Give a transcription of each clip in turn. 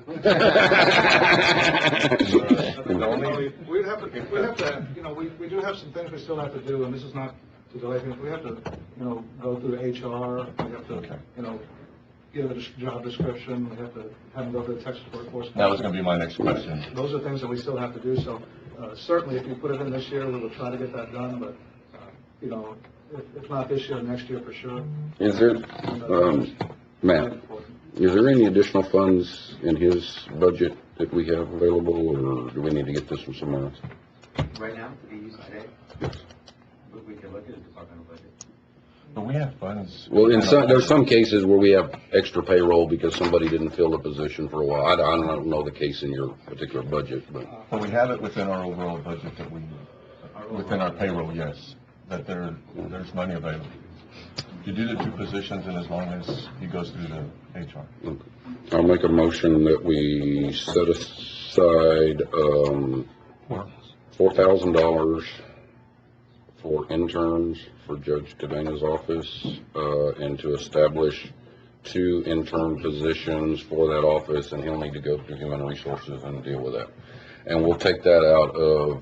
We'd have to, we do have some things we still have to do, and this is not to delay things. We have to, go through HR. We have to, give a job description. We have to have them go to the Texas Workforce. That was going to be my next question. Those are things that we still have to do. So certainly, if you put it in this year, we will try to get that done. But if not this year, next year for sure. Is there, Matt, is there any additional funds in his budget that we have available, or do we need to get this from somewhere else? Right now, to be used today? Yes. But we can look at the departmental budget. But we have funds. Well, there's some cases where we have extra payroll because somebody didn't fill the position for a while. I don't know the case in your particular budget, but. Well, we have it within our overall budget that within our payroll, yes, that there's money available. You do the 2 positions, and as long as he goes through the HR. Okay. I'll make a motion that we set aside, $4,000 for interns for Judge Cadena's office, and to establish 2 intern positions for that office, and he'll need to go through human resources and deal with that. And we'll take that out of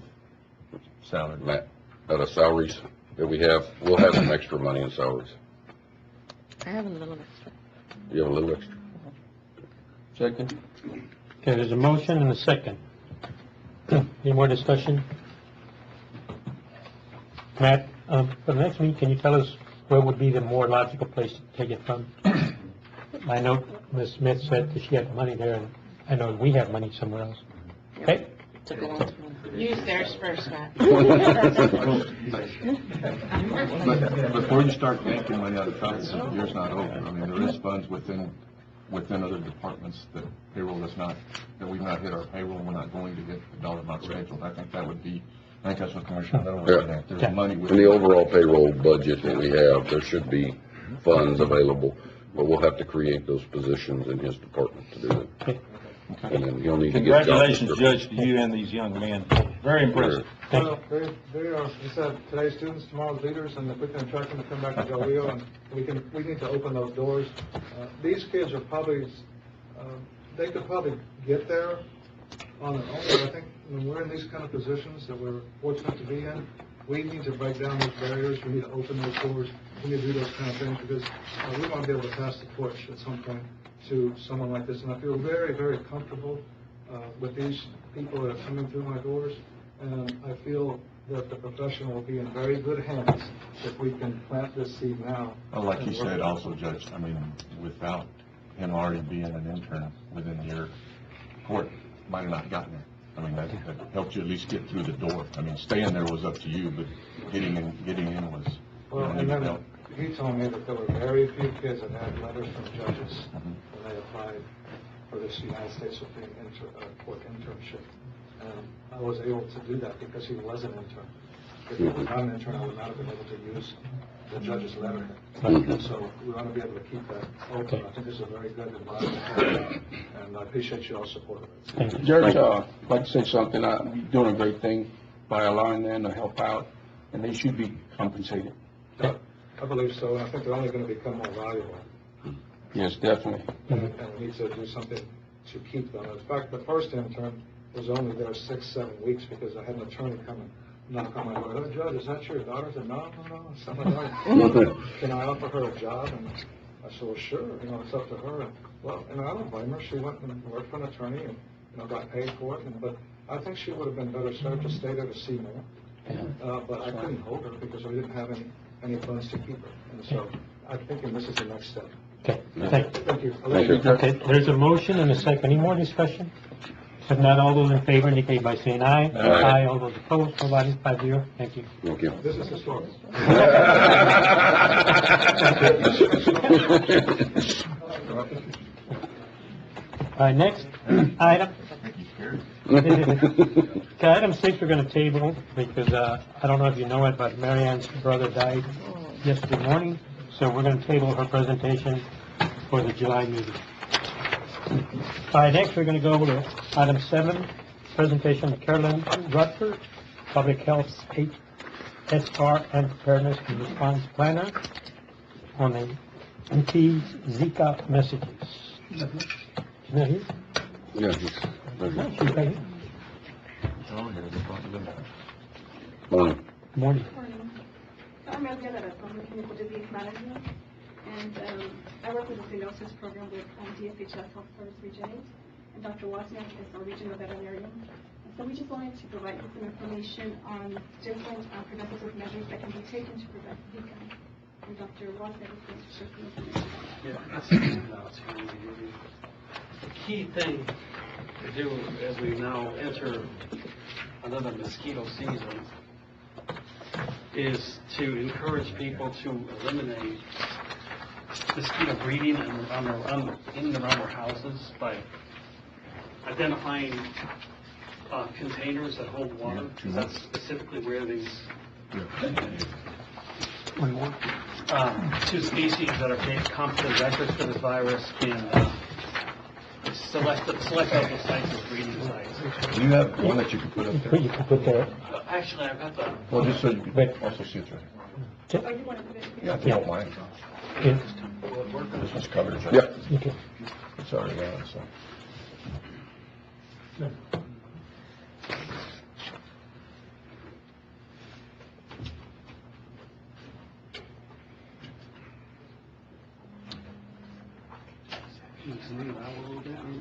Salary. Matt, out of salaries that we have. We'll have some extra money in salaries. I have a little extra. You have a little extra? Second. Okay, there's a motion and a second. Any more discussion? Matt, for the next meeting, can you tell us where would be the more logical place to take it from? I know Ms. Smith said that she had money there, and I know we have money somewhere else. Okay? To go on. Use theirs first, Matt. But before you start banking money out of pocket, the year's not over. I mean, there is funds within other departments that payroll is not, that we've not hit our payroll, and we're not going to get the dollar amount scheduled. I think that's what Commissioner Miller was getting at. There's money In within the overall payroll budget that we have, there should be funds available, but we'll have to create those positions in his department to do it. Okay. And then he'll need to get. Congratulations, Judge, to you and these young men. Very impressive. Well, they are, he said, today's students, tomorrow's leaders, and if we can attract them to come back to Del Rio, and we need to open those doors. These kids are probably, they could probably get there on their own, but I think when we're in these kind of positions that we're fortunate to be in, we need to break down those barriers, we need to open those doors, we need to do those kind of things, because we want to be able to pass the torch at some point to someone like this, and I feel very, very comfortable with these people that are coming through my doors, and I feel that the profession will be in very good hands if we can plant this seed now. Well, like you said also, Judge, I mean, without him already being an intern within the year, court might have not gotten there. I mean, that helped you at least get through the door. I mean, staying there was up to you, but getting in was, Well, and then he told me that there were very few kids that had letters from judges when they applied for this United States Supreme Court internship. And I was able to do that because he was an intern. If he was not an intern, I would not have been able to use the judge's letterhead. So we want to be able to keep that open. I think this is a very good environment, and I appreciate your support of it. Thank you. Judge, I'd like to say something. You're doing a great thing by allowing them to help out, and they should be compensated. I believe so, and I think they're only going to become more valuable. Yes, definitely. And we need to do something to keep them. In fact, the first intern was only there 6-7 weeks because I had an attorney come and knock on my door. Oh, Judge, is that your daughter? I said, no. Somebody can I offer her a job? And I said, well, sure. It's up to her. And, well, I don't blame her. She went and worked for an attorney and got paid for it. But I think she would have been better served to stay there to see more. But I couldn't hold her because we didn't have any funds to keep her. And so I'm thinking this is the next step. Okay, Thank you. Okay, there's a motion and a second. Any more discussion? If not, all those in favor indicate by saying aye. Aye. All those opposed, nobody, 5-0. Thank you. Thank you. This is historic. All right, next item. Okay, item 6 we're going to table because I don't know if you know it, but Mary Ann's brother died yesterday morning, so we're going to table her presentation for the July meeting. All right, next we're going to go to item 7, presentation of Carolyn Rutherford, Public Health SR and Preparedness and Response Planner on the Zika messages. No, he's, Yeah, he's, no, she's right here. Oh, here's the front of the morning. Morning. Morning. I'm Edgar from Clinical Disease Management, and I work with the symbiosis program with DFHS Health Service Region 8, and Dr. Wozniak is our regional veterinarian. And so we just wanted to provide you some information on different preventative measures that can be taken to prevent Zika. And Dr. Wozniak is going to share some information about that. Yeah, that's the handouts here. The key thing to do as we now enter another mosquito season is to encourage people to eliminate mosquito breeding in and around their houses by identifying containers that hold water, because that's specifically where these One more. two species that are competent vectors for this virus can select out the sites as breeding sites. Do you have one that you can put up there? You can put there. Actually, I've got the, Well, just so you can But- also see it's right Oh, you want to put it? here. Yeah, if you don't mind. Yeah. This one's covered. right? Yeah. Okay. It's already on, so.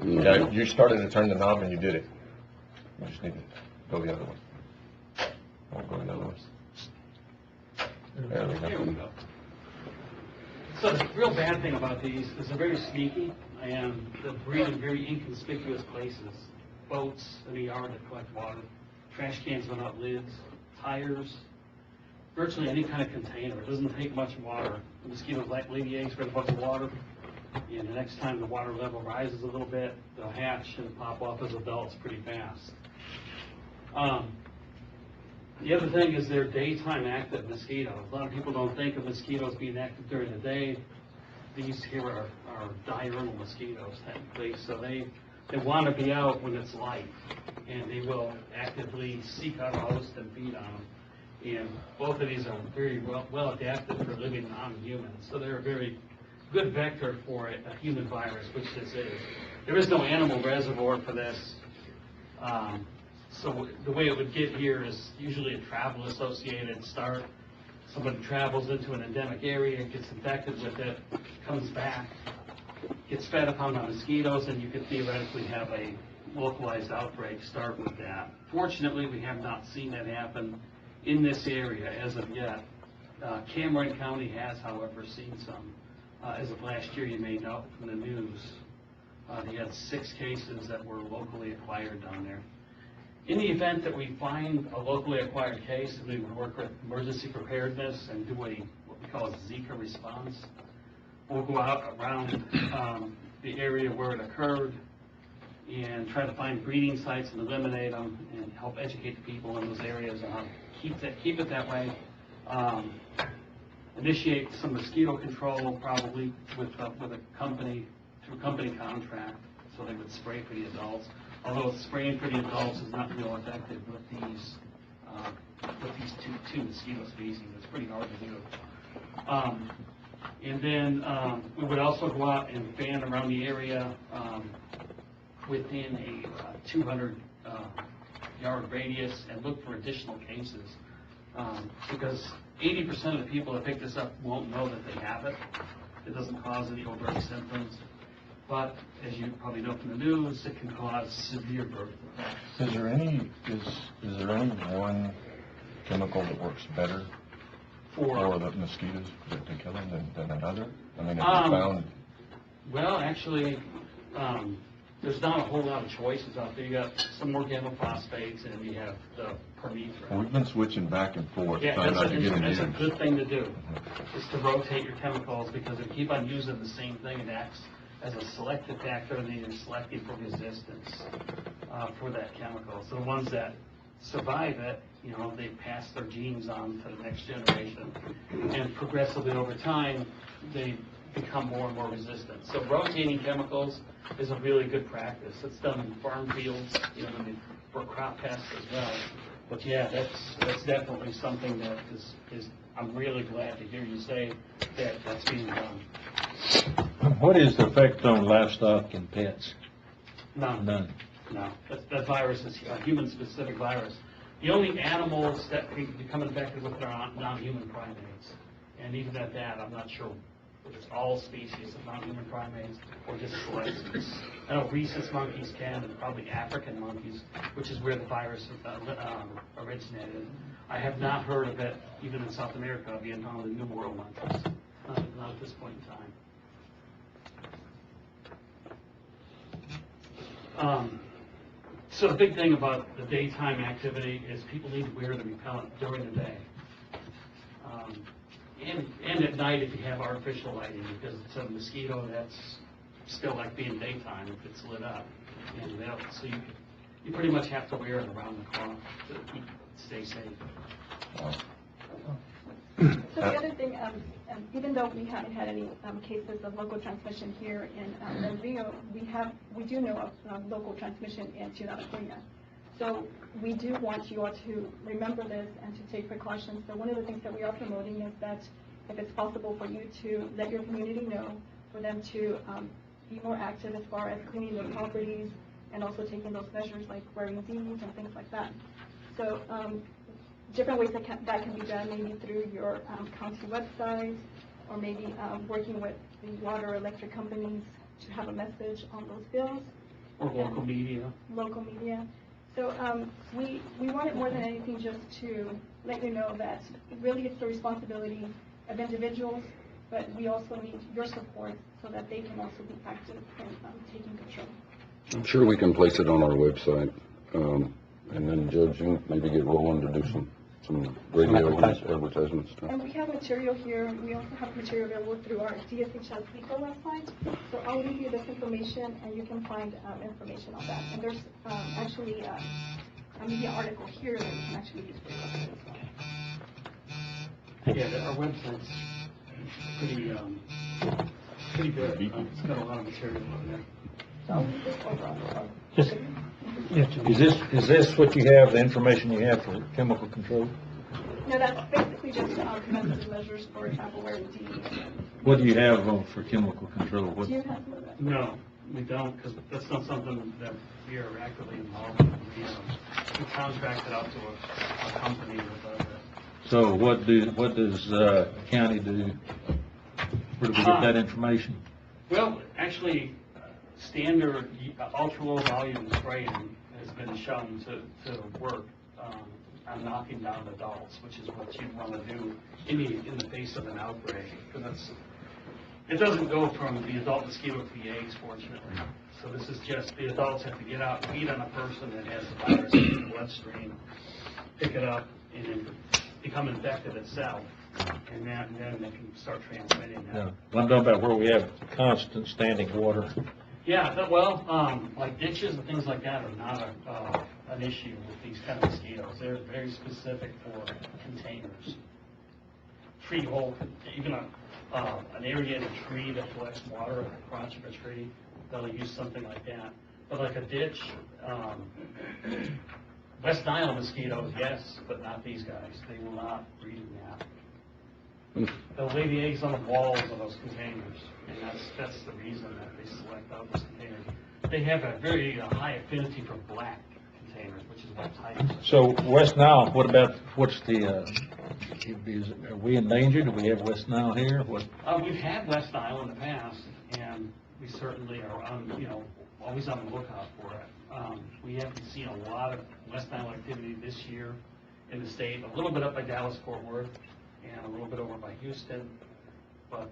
Yeah, you started to turn the knob and you did it. You just need to go the other way. Oh, go the other way. There we There we go. go. So the real bad thing about these is they're very sneaky and they breed in very inconspicuous places. Boats in the yard that collect water, trash cans without lids, tires, virtually any kind of container. It doesn't take much water. The mosquitoes like lay the eggs for a bucket of water, and the next time the water level rises a little bit, they'll hatch and pop off as adults pretty fast. The other thing is they're daytime active mosquitoes. A lot of people don't think of mosquitoes being active during the day. These here are diurnal mosquitoes technically, so they want to be out when it's light, and they will actively seek out a host and feed on them. And both of these are very well adapted for living on humans, so they're a very good vector for a human virus, which this is. There is no animal reservoir for this. So the way it would get here is usually a travel-associated start. Somebody travels into an endemic area, gets infected with it, comes back, gets fed upon the mosquitoes, and you could theoretically have a localized outbreak start with that. Fortunately, we have not seen that happen in this area as of yet. Cameron County has, however, seen some. As of last year, you may know from the news, they had 6 cases that were locally acquired down there. In the event that we find a locally acquired case, we would work with emergency preparedness and do what we call a Zika response. We'll go out around the area where it occurred and try to find breeding sites and eliminate them and help educate the people in those areas on how to keep it that way. Initiate some mosquito control probably with a company, through company contract, so they would spray for the adults. Although spraying for the adults is not real effective with these two mosquito species. It's pretty hard to do. And then we would also go out and fan around the area within a 200-yard radius and look for additional cases. Because 80% of the people that pick this up won't know that they have it. It doesn't cause any overt symptoms. But as you probably know from the news, it can cause severe birth defects. Is there any one chemical that works better for the mosquitoes to kill them than another? I mean, have you found? Well, actually, there's not a whole lot of choices out there. You got some organophosphates, and you have the permethrin. Well, we've been switching back and forth, Yeah, trying not to get them that's a used. good thing to do, is to rotate your chemicals, because if you keep on using the same thing, it acts as a selective factor, and then you're selecting for resistance for that chemical. So the ones that survive it, they pass their genes on to the next generation, and progressively over time, they become more and more resistant. So rotating chemicals is a really good practice. It's done in farm fields, for crop pests as well. But yeah, that's definitely something that is I'm really glad to hear you say that that's being done. What is the effect on livestock and pets? None. None. No, that virus is a human-specific virus. The only animals that can become infected with it are non-human primates. And even at that, I'm not sure if it's all species of non-human primates or just select species. I know rhesus monkeys can, and probably African monkeys, which is where the virus originated. I have not heard of it, even in South America, being found in New World monkeys. Not at this point in time. So the big thing about the daytime activity is people need to wear the repellent during the day. And at night if you have artificial lighting, because it's a mosquito that's still like being daytime if it's lit up. And so you pretty much have to wear it around the clock to stay safe. So the other thing, even though we haven't had any cases of local transmission here in El Rio, we do know of local transmission in Ciudad Acuña. So we do want you all to remember this and to take precautions. So one of the things that we are promoting is that if it's possible for you to let your community know, for them to be more active as far as cleaning their properties and also taking those measures like wearing Z's and things like that. So different ways that can be done, maybe through your county website, or maybe working with the water or electric companies to have a message on those bills. Or local media. Local media. So we want it more than anything just to let you know that really it's the responsibility of individuals, but we also need your support so that they can also be active in taking control. I'm sure we can place it on our website, and then Judge, you maybe get rolling to do some radio advertisements. And we have material here. We also have material available through our DSHS Pico website. So I'll leave you this information, and you can find information on that. And there's actually a media article here that you can actually use for your website as well. Yeah, our website's pretty good. It's got a lot of material on there. So I'll leave this over on the Just, Is this what you have, the information you have for chemical control? No, that's basically just preventive measures for example, wearing DE. What do you have for chemical control? What? Do you have some of that? No, we don't, because that's not something that we are actively involved in. We contracted out to a company that does it. So what does the county do? Where do we get that information? Well, actually, standard ultra-low volume spraying has been shown to work on knocking down adults, which is what you want to do in the face of an outbreak. Because it doesn't go from the adult mosquito to the eggs, fortunately. So this is just the adults have to get out and feed on a person that has the virus in the bloodstream, pick it up, and then become infected itself. And then they can start transmitting that. Yeah. I'm talking about where we have constant standing water. Yeah, well, like ditches and things like that are not an issue with these kind of mosquitoes. They're very specific for containers. Tree hole, even an aerated tree that collects water at the crotch of a tree, they'll use something like that. But like a ditch, West Nile mosquitoes, yes, but not these guys. They will not breed in that. They'll lay the eggs on the walls of those containers, and that's the reason that they select out those containers. They have a very high affinity for black containers, which is what types. So West Nile, what's the, are we endangered? Do we have West Nile here? What? We've had West Nile in the past, and we certainly are always on the lookout for it. We haven't seen a lot of West Nile activity this year in the state, a little bit up by Dallas-Fort Worth, and a little bit over by Houston, but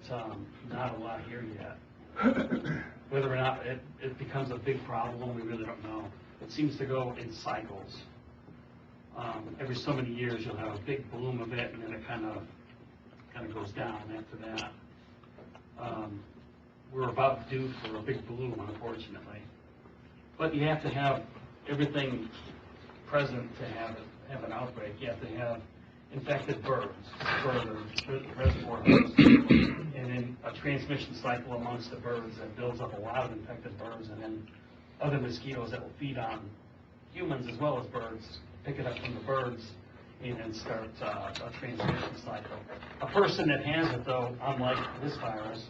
not a lot here yet. Whether or not it becomes a big problem, we really don't know. It seems to go in cycles. Every so many years, you'll have a big bloom of it, and then it kind of goes down after that. We're about due for a big bloom, unfortunately. But you have to have everything present to have an outbreak. You have to have infected birds for the reservoir host, and then a transmission cycle amongst the birds that builds up a lot of infected birds, and then other mosquitoes that will feed on humans as well as birds, pick it up from the birds, and then start a transmission cycle. A person that has it, though, unlike this virus,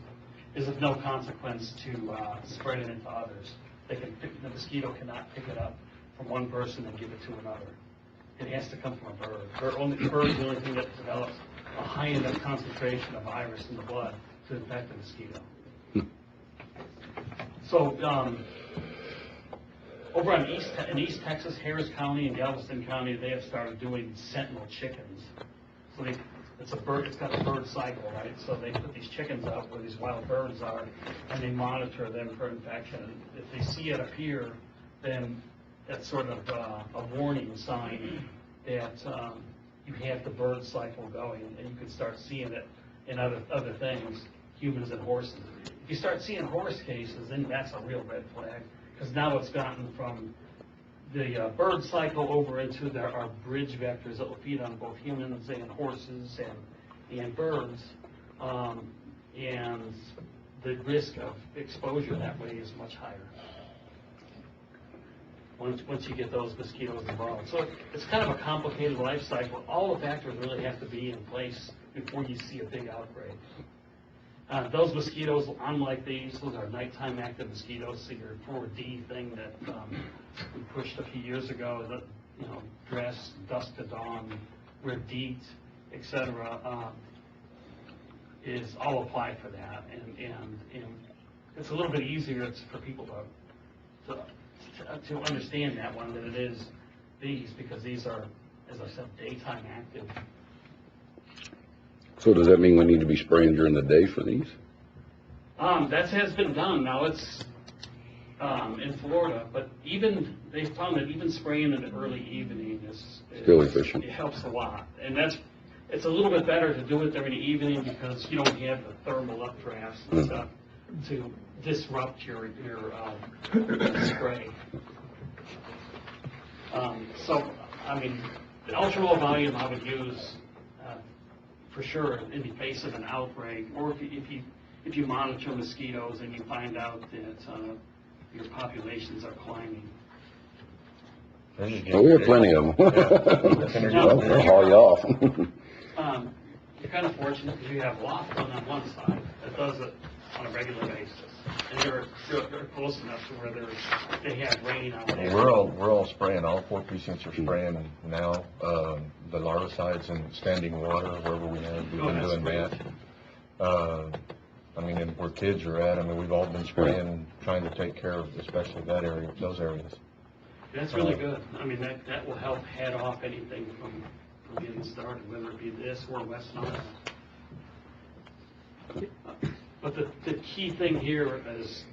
is of no consequence to spreading it to others. the mosquito cannot pick it up from one person and give it to another. It has to come from a bird. The bird is the only thing that develops a high enough concentration of virus in the blood to infect the mosquito. So, over in East Texas, Harris County and Galveston County, they have started doing sentinel chickens. So it's got a bird cycle, right? So they put these chickens out where these wild birds are, and they monitor them for infection. If they see it appear, then that's sort of a warning sign that you have the bird cycle going, and you can start seeing it in other things, humans and horses. If you start seeing horse cases, then that's a real red flag, because now it's gotten from the bird cycle over into our bridge vectors that will feed on both humans and horses and birds, and the risk of exposure that way is much higher once you get those mosquitoes involved. So it's kind of a complicated life cycle. All the factors really have to be in place before you see a big outbreak. Those mosquitoes, unlike these, those are nighttime active mosquitoes. So your 4D thing that we pushed a few years ago, that dress, dusk to dawn, wear DEET, etc., is all applied for that, and it's a little bit easier for people to understand that one than it is these, because these are, as I said, daytime active. So does that mean we need to be spraying during the day for these? That has been done. Now it's in Florida, but they found that even spraying in the early evening is Still efficient. It helps a lot, and it's a little bit better to do it during the evening because you don't have the thermal updrafts and stuff to disrupt your spray. So, I mean, the ultra low volume I would use for sure in the face of an outbreak, or if you monitor mosquitoes and you find out that your populations are climbing. Well, we have plenty of them. We'll haul you off. You're kind of fortunate because you have Laughlin on one side that does it on a regular basis, and they're close enough to where they have rain out there. We're all spraying. All 4 precincts are spraying now. The larvicides and standing water wherever we have. We've been doing that. I mean, and where kids are at. I mean, we've all been spraying, trying to take care of, especially that area, those areas. That's really good. I mean, that will help head off anything from getting started, whether it be this or West Nile. But the key thing here is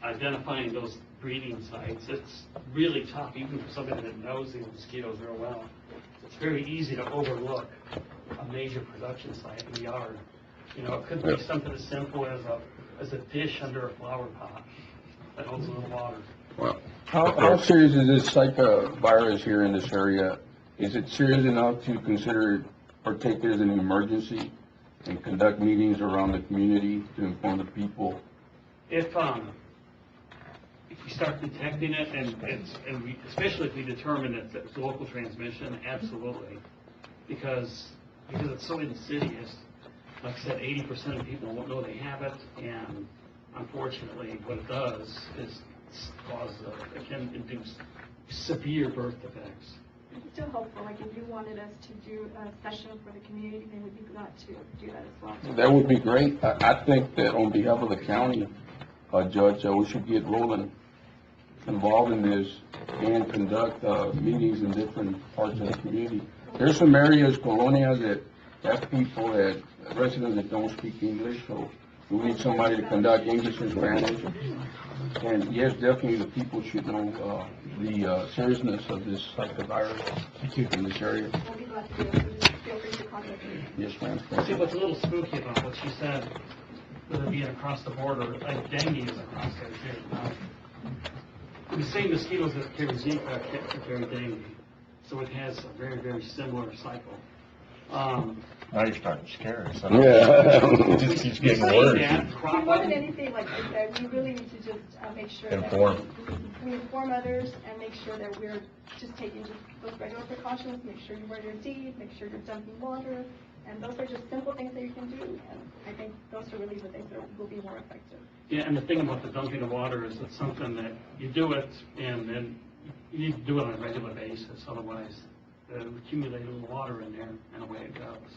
identifying those breeding sites. It's really tough, even for somebody that knows these mosquitoes real well. It's very easy to overlook a major production site in the yard. It could be something as simple as a dish under a flower pot that holds a little water. Wow. How serious is this Zika virus here in this area? Is it serious enough to consider it or take it as an emergency and conduct meetings around the community to inform the people? If we start detecting it, and we, especially if we determine that it's local transmission, absolutely, because it's so insidious. Like I said, 80% of people won't know they have it, and unfortunately, what it does is it can induce severe birth defects. I'm still hopeful, like if you wanted us to do a session for the community, then we'd be glad to do that as well. That would be great. I think that on behalf of the county, Judge, we should get rolling, involved in this, and conduct meetings in different parts of the community. There's some areas, colonias, that have people, residents that don't speak English, so we need somebody to conduct English and Spanish. And yes, definitely the people should know the seriousness of this Zika virus in this area. We'll be glad to do it, so feel free to contact me. Yes, ma'am. See, what's a little spooky about what she said, with it being across the border, like dengue is across there too. The same mosquitoes that carry Zika carry dengue, so it has a very, very similar cycle. Now you're starting to scare us. Yeah. It just keeps getting worse. If we wanted anything like I said, we really need to just make sure Inform. that we inform others and make sure that we're just taking just those regular precautions, make sure you wear your DEET, make sure you're dumping water, And those are just simple things that you can do, and I think those are really the things that will be more effective. Yeah, and the thing about the dumping of water is it's something that you do it, and then you need to do it on a regular basis, otherwise it'll accumulate a little water in there, and away it goes.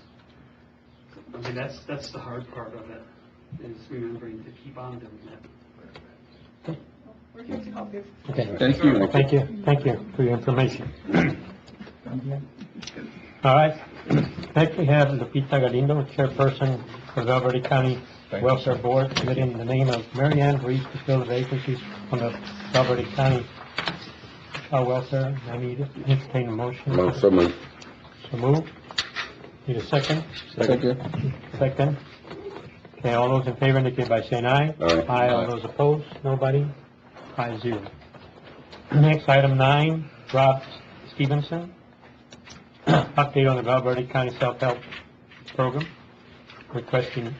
I mean, that's the hard part of it, is remembering to keep on doing it. We're here to help you. Okay. Thank you. Thank you for your information. All right, next we have Lupita Galindo, chairperson for the Valverde County Thank you, Welfare sir. Board, submitting the name of Mary Ann Ruiz to fill the vacancies on the Valverde County Child Welfare. I need to entertain a motion. So moved. So move. Need a second? Second. Second. Okay, all those in favor indicate by saying aye. Aye. All those opposed, nobody? 5-0. Next, item 9, Rob Stevenson. Update on the Valverde County Self-Help Program, requesting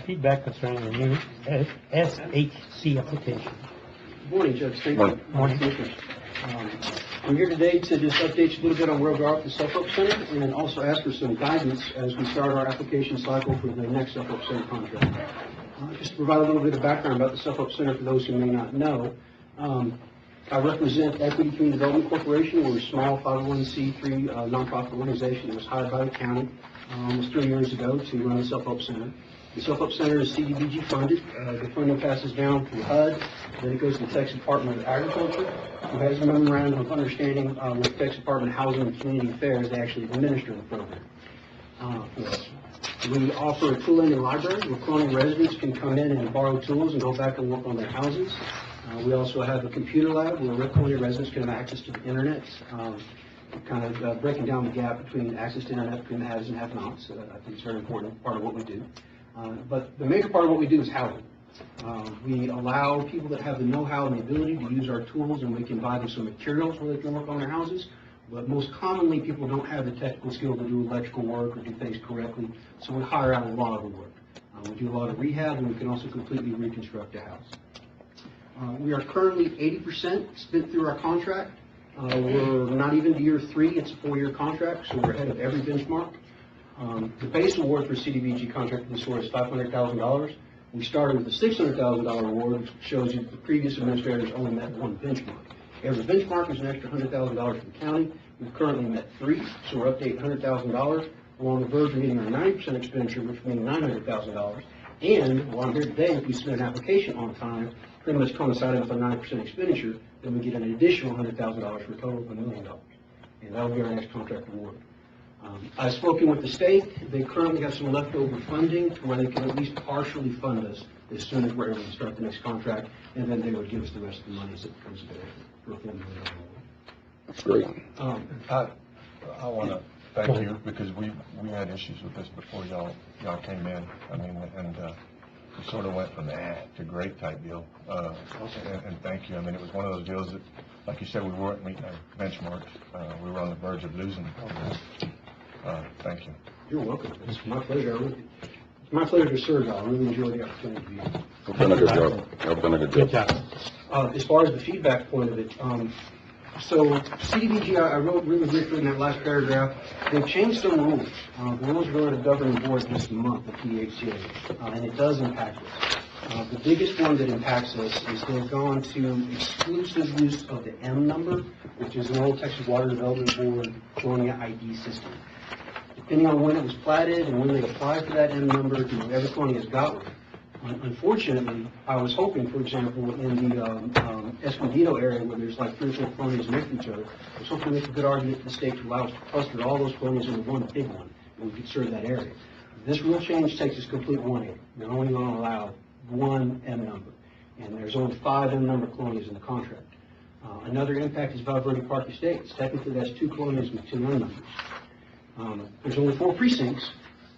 feedback concerning the new SHC application. Good morning, Judge. Thank Morning. you. Morning. Commissioners. I'm here today to just update you a little bit on where we are with the Self-Help Center, and then also ask for some guidance as we start our application cycle for the next Self-Help Center contract. Just to provide a little bit of background about the Self-Help Center for those who may not know, I represent Equity Community Development Corporation. We're a small 501c3 nonprofit organization that was hired by the county almost 3 years ago to run the Self-Help Center. The Self-Help Center is CDBG funded. The funding passes down through HUD, then it goes to the Texas Department of Agriculture, who has a memorandum of understanding with the Texas Department of Housing and Community Affairs. They actually administer the program for us. We offer a tool lending library where colonial residents can come in and borrow tools and go back and work on their houses. We also have a computer lab where colonial residents can have access to the internet, kind of breaking down the gap between access to internet between the haves and have-nots. I think it's a very important part of what we do. But the major part of what we do is housing. We allow people that have the know-how and the ability to use our tools, and we can buy them some materials where they can work on their houses. But most commonly, people don't have the technical skill to do electrical work or do things correctly, so we hire out a lot of the work. We do a lot of rehab, and we can also completely reconstruct a house. We are currently 80% spent through our contract. We're not even to year 3, it's a 4-year contract, so we're ahead of every benchmark. The base award for CDBG contract this year is $500,000. We started with a $600,000 award, which shows you that the previous administrators only met one benchmark. Every benchmark is an extra $100,000 for the county. We've currently met 3, so we're up to $800,000. We're on the verge of meeting our 90% expenditure, which means $900,000. And while I'm here today, if we submit an application on time, pretty much coinciding with our 90% expenditure, then we get an additional $100,000 for a total of $1 million. And that will be our next contract award. I've spoken with the state. They currently have some leftover funding to where they can at least partially fund us as soon as we're able to start the next contract, and then they would give us the rest of the money as it becomes available for a $4 million award. That's great. I want to thank you, because we had issues with this before y'all came in. I mean, and we sort of went from to great type deal. And thank you. I mean, it was one of those deals that, like you said, we weren't meeting our benchmarks. We were on the verge of losing. Thank you. You're welcome. It's my pleasure. It's my pleasure to serve y'all. I really enjoy the opportunity to be here. You've done a good job. You've done a good Good job. job. As far as the feedback point of it, so CDBG, I wrote really briefly in that last paragraph, they've changed some rules. The rules are going to the governing board this month, the PHCA, and it does impact us. The biggest one that impacts us is they've gone to exclusive use of the M number, which is an old Texas Water Development Board colonial ID system. Depending on when it was platted and when they applied for that M number, every colony has got one. Unfortunately, I was hoping, for example, in the Escondido area where there's like 3 or 4 colonies next to each other, I was hoping to make a good argument for the state to allow us to cluster all those colonies into one big one, and we could serve that area. This rule change takes us complete 180. They're only going to allow one M number, and there's only 5 M number colonies in the contract. Another impact is Valverde Park Estates. Technically, that's 2 colonies with 2 M numbers. There's only 4 precincts,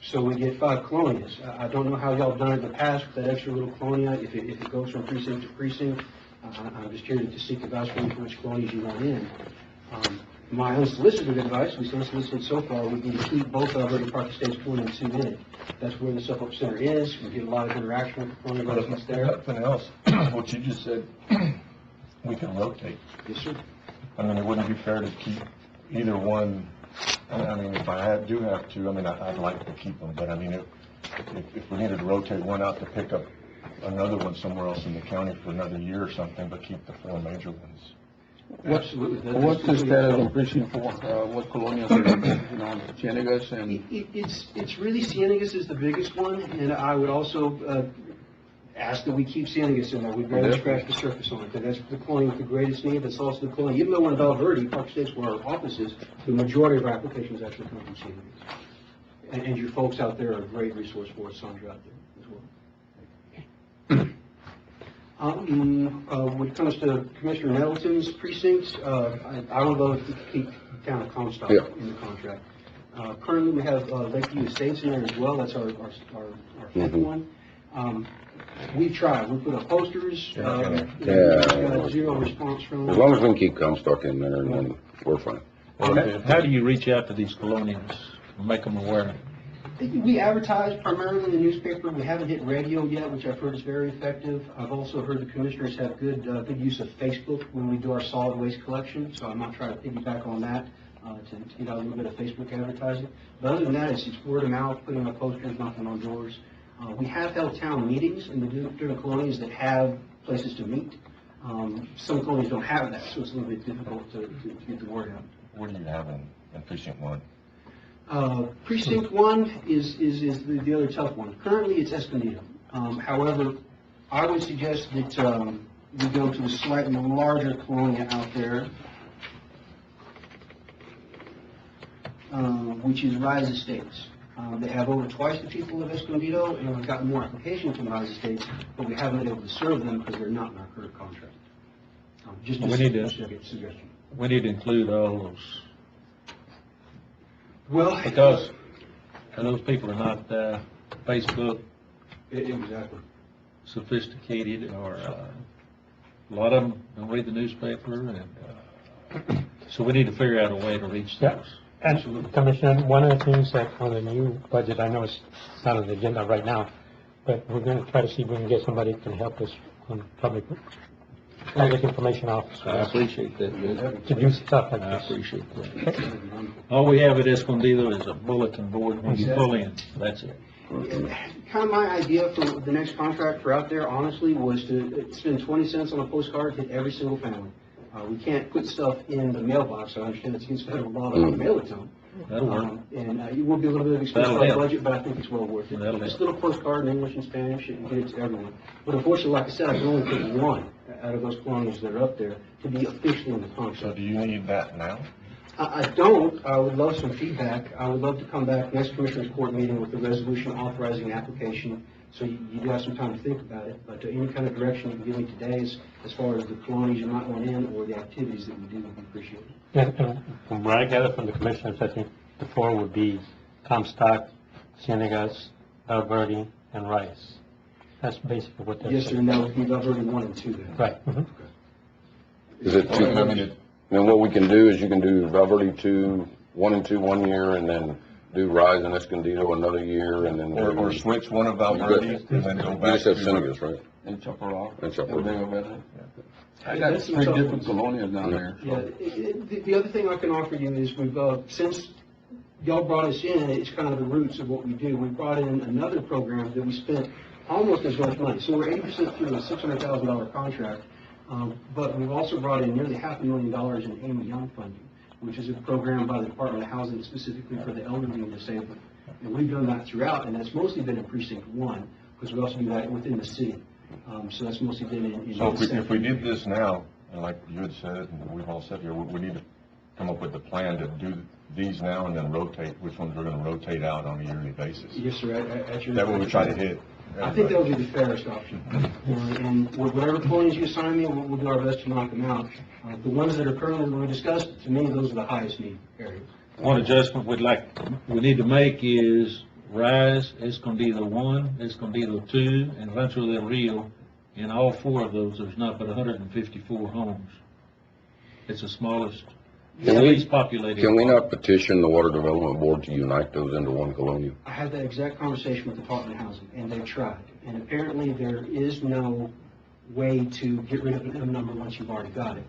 so we get 5 colonias. I don't know how y'all have done it in the past with that extra little colonia, if it goes from precinct to precinct. I'm just here to seek advice from you for which colonies you want in. My unsolicited advice, at least unsolicited so far, would be to keep both Valverde Park Estates 1 and 2 in. That's where the Self-Help Center is. We get a lot of interaction with the colonial residents there. Nothing else, what you just said, we can rotate. Yes, sir. I mean, it wouldn't be fair to keep either one I mean, if I do have to, I mean, I'd like to keep them, but I mean, if we needed to rotate one out to pick up another one somewhere else in the county for another year or something, but keep the 4 major ones. Absolutely. What's the status on precinct 4? What colonials are, Ciénegas and? It's really Ciénegas is the biggest one, and I would also ask that we keep Ciénegas in there. We've barely scratched the surface on it, because that's the colony with the greatest need. That's also the colony, even though we're in Val Verde, Park Estates, where our office is, the majority of our applications actually come from Ciénegas. And your folks out there are a great resource for us, Sandra, out there as well. When it comes to Commissioner Nettleton's precincts, I would love to keep town of Comstock in the contract. Currently, we have Lakeview Estates in there as well. That's our fifth one. We've tried. We put up posters. Got zero response from them. As long as we can keep Comstock in there, and then we're fine. How do you reach out to these colonials and make them aware? We advertise primarily in the newspaper. We haven't hit radio yet, which I've heard is very effective. I've also heard the commissioners have good use of Facebook when we do our solid waste collection, so I'm not trying to piggyback on that to get out a little bit of Facebook advertising. But other than that, it's word of mouth, putting up posters, knocking on doors. We have held town meetings in the different colonies that have places to meet. Some colonies don't have that, so it's a little bit difficult to get the word out. What do you have in precinct 1? Precinct 1 is the other tough one. Currently, it's Escondido. However, I would suggest that we go to a slightly larger colonia out there, which is Rise Estates. They have over twice the people of Escondido, and we've got more applications from Rise Estates, but we haven't been able to serve them because they're not in our current contract. Just a suggestion. We need to include all those. Well, because those people are not Facebook exactly sophisticated, or a lot of them don't read the newspaper, and so we need to figure out a way to reach those. And Commissioner, one of the things that on the new budget, I know it's not on the agenda right now, but we're going to try to see if we can get somebody who can help us on public information officer. I appreciate that. To do stuff like I this. appreciate that. All we have at Escondido is a bulletin board when you pull in. That's it. Kind of my idea for the next contract for out there, honestly, was to spend 20 cents on a postcard to hit every single family. We can't put stuff in the mailbox. I understand it's against federal law to mail it to them. That'll work. And it will be a little bit of expense on the budget, but I think it's well worth it. That'll Just a help. little postcard in English and Spanish and get it to everyone. But unfortunately, like I said, I can only pick one out of those colonies that are up there to be officially in the contract. So do you need that now? I don't. I would love some feedback. I would love to come back next Commissioners Court meeting with the resolution authorizing application, so you do have some time to think about it. But any kind of direction you can give me today as far as the colonies you might want in or the activities that we do would be appreciated. And from what I gather from the commissioners, I think the 4 would be Comstock, Ciénegas, Val Verde, and Rice. That's basically what they're Yes, sir, saying. and that would be Val Verde 1 and 2 then. Right. Is it two? I mean, Then what we can do is you can do Val Verde 2, 1 and 2 1 year, and then do Rise and Escondido another year, and then. or switch one of Val Verde and then go You back just have to. Ciénegas, right? And Chaparral. And Chaparral. Vega Verde. I got 3 different colonias down there. Yeah, the other thing I can offer you is we've, since y'all brought us in, it's kind of the roots of what we do. We brought in another program that we spent almost as much money. So we're 80% through a $600,000 contract, but we've also brought in nearly $500,000 in Amy Young funding, which is a program by the Department of Housing specifically for the elderly and disabled. And we've done that throughout, and that's mostly been in Precinct 1, because we also do that within the city. So that's mostly been in. So if we did this now, and like you had said, and we've all said here, we need to come up with a plan to do these now and then rotate, which ones we're going to rotate out on a yearly basis. Yes, sir. At your That way we try to hit. I think that would be the fairest option. And whatever colonies you assign me, we'll do our best to knock them out. The ones that are currently being discussed, to me, those are the highest need areas. One adjustment we need to make is Rise, Escondido 1, Escondido 2, and Rancho del Rio. In all 4 of those, there's not but 154 homes. It's the smallest, least populated. Can we not petition the Water Development Board to unite those into one colonia? I had that exact conversation with the Department of Housing, and they've tried. And apparently, there is no way to get rid of an M number once you've already got it.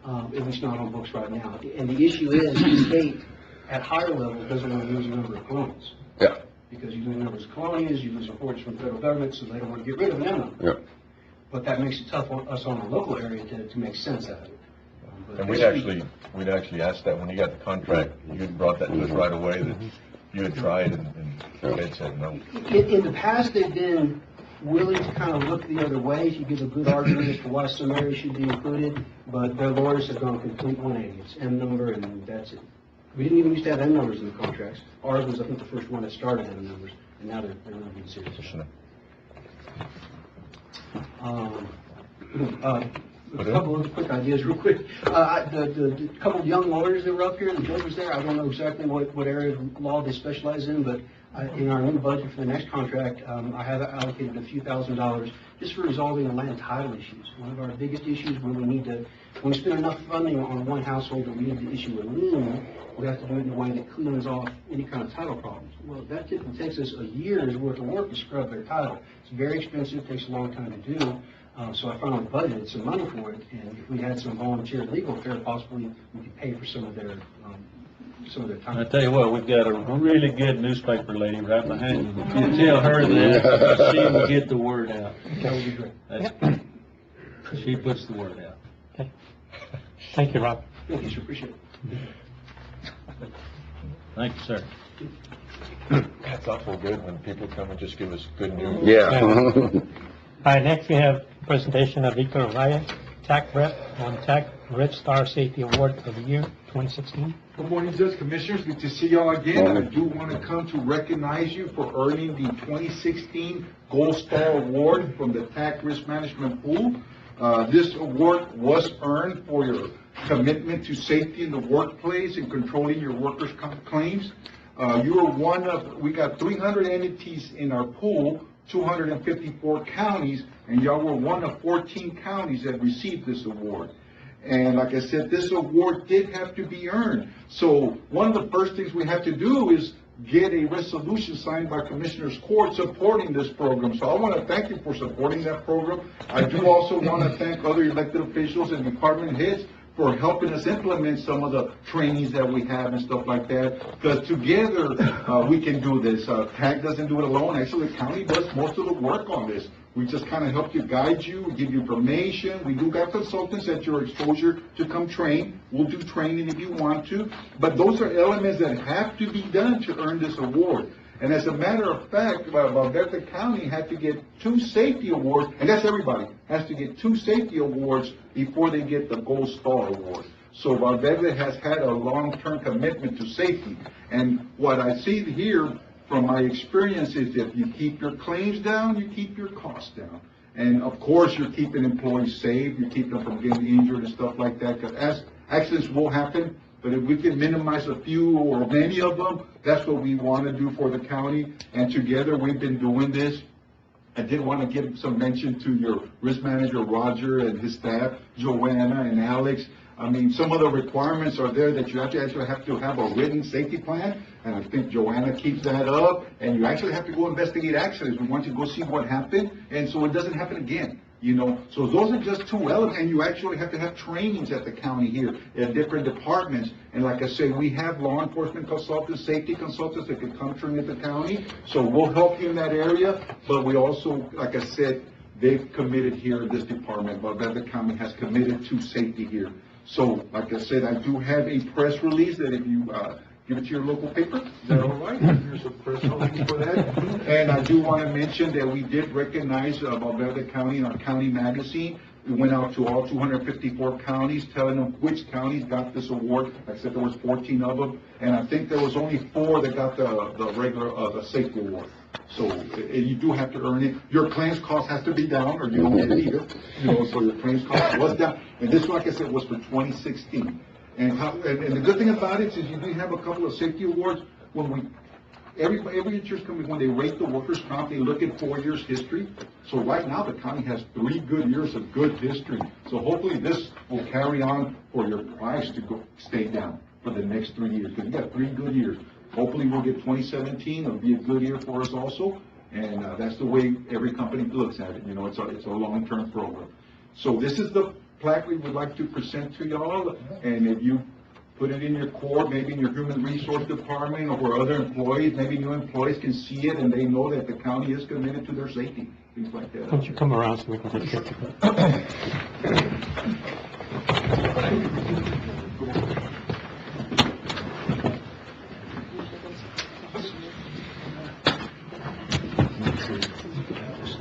At least not on books right now. And the issue is, the state at higher levels doesn't want to lose a number of colonials. Yeah. Because you lose numbers of colonials, you lose reports from the federal government, so they don't want to get rid of an M number. Yeah. But that makes it tough on us on a local area to make sense out of it. But And we'd actually asked that when you got the contract, you brought that to us right away, that you had tried and they'd said no. In the past, they've been willing to kind of look the other way if you give a good argument as to why some areas should be included, but their lawyers have gone complete 180. It's M number and that's it. We didn't even used to have M numbers in the contracts. Ours was, I think, the first one that started M numbers, and now they're really being serious. A couple of quick ideas, real quick. The couple of young lawyers that were up here, the judge was there. I don't know exactly what area of law they specialize in, but in our new budget for the next contract, I have allocated a few $1,000s just for resolving the land title issues. One of our biggest issues when we spend enough funding on one household that we need to issue a lien, we have to do it in a way that cleans off any kind of title problems. Well, that typically takes us a year's worth of work to scrub their title. It's very expensive, takes a long time to do. So I finally budgeted some money for it, and if we had some volunteer legal affairs, possibly we could pay for some of their time. I tell you what, we've got a really good newspaper lady right behind you. If you tell her that, she will get the word out. That would be great. She puts the word out. Okay. Thank you, Rob. Thank you, sir, appreciate it. Thank you, sir. That's awful good when people come and just give us good news. Yeah. All right, next we have presentation of Victor Raya, TAC Rep on TAC Red Star Safety Award of the year 2016. Good morning, Judge Commissioners. Good to see y'all again. And I do want to come to recognize you for earning the 2016 Gold Star Award from the TAC Risk Management Pool. This award was earned for your commitment to safety in the workplace and controlling your workers' claims. You are we got 300 entities in our pool, 254 counties, and y'all were one of 14 counties that received this award. And like I said, this award did have to be earned. So one of the first things we have to do is get a resolution signed by Commissioners Court supporting this program. So I want to thank you for supporting that program. I do also want to thank other elected officials and department heads for helping us implement some of the trainings that we have and stuff like that. Because together, we can do this. TAC doesn't do it alone. Actually, the county does most of the work on this. We just kind of help you, guide you, give you information. We do got consultants at your exposure to come train. We'll do training if you want to. But those are elements that have to be done to earn this award. And as a matter of fact, Valverde County had to get 2 safety awards, and that's everybody, has to get 2 safety awards before they get the Gold Star Award. So Valverde has had a long-term commitment to safety. And what I see here from my experience is that you keep your claims down, you keep your costs down. And of course, you're keeping employees safe, you keep them from getting injured and stuff like that, because accidents will happen. But if we can minimize a few or many of them, that's what we want to do for the county. And together, we've been doing this. I did want to give some mention to your risk manager, Roger, and his staff, Joanna and Alex. I mean, some of the requirements are there that you actually have to have a written safety plan. And I think Joanna keeps that up. And you actually have to go investigate accidents. We want you to go see what happened. And so it doesn't happen again. You know, so those are just 2 elements, and you actually have to have trainings at the county here, at different departments. And like I say, we have law enforcement consultants, safety consultants that can come train at the county. So we'll help you in that area. But we also, like I said, they've committed here in this department. Valverde County has committed to safety here. So, like I said, I do have a press release that if you give it to your local paper, is that all right? Here's a press release for that. And I do want to mention that we did recognize Valverde County in our county magazine. We went out to all 254 counties, telling them which counties got this award. Like I said, there was 14 of them, and I think there was only 4 that got the regular the safety award. So you do have to earn it. Your claims cost has to be down, or you don't get it either. You know, so your claims cost was down. And this, like I said, was for 2016. And the good thing about it is you do have a couple of safety awards. When every insurance company, when they rate the workers' comp, they look at 4 years history. So right now, the county has 3 good years of good history. So hopefully this will carry on for your price to stay down for the next 3 years, because you got 3 good years. Hopefully we'll get 2017. It'll be a good year for us also. And that's the way every company looks at it. You know, it's a long-term program. So this is the plaque we would like to present to y'all. And if you put it in your court, maybe in your human resource department, or where other employees, maybe new employees can see it and they know that the county is committed to their safety, things like Why that. don't you come around so we can take a picture?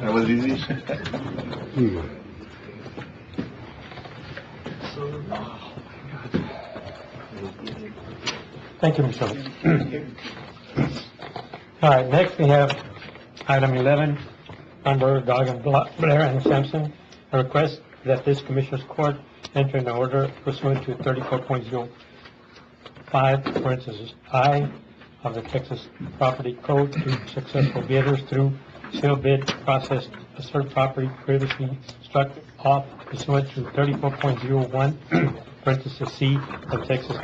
That was easy. Thank you, Mr. Chairman. All right, next we have item 11, under Dog and Blair and Sampson, a request that this Commissioners Court enter an order pursuant to 34.05, parentheses, I of the Texas Property Code to successful bidders through sale bid process assert property previously struck off pursuant to 34.01, parentheses, C of Texas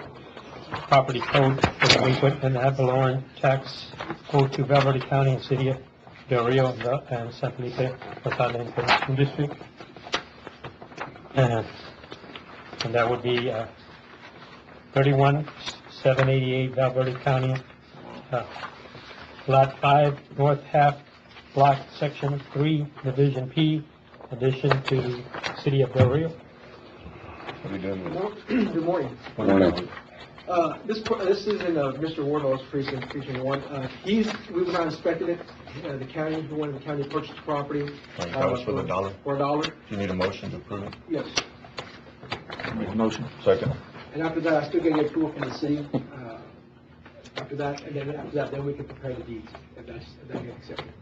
Property Code for delinquent and ad valorem tax owed to Beverly County and City of Del Rio and San Felipe, Los Angeles District. And that would be 31788 Valverde County, Lot 5, North Half, Block Section 3, Division P, addition to City of Del Rio. What are you doing with it? Good morning. Morning. This is in Mr. Wardlow's precinct 1. We went out and inspected it. The county, who wanted the county to purchase the property. That was for the dollar? For $1. Do you need a motion to approve it? Yes. Make a motion. Second. And after that, I still gotta get approval from the city. After that, then we can prepare the deeds, if that gets accepted.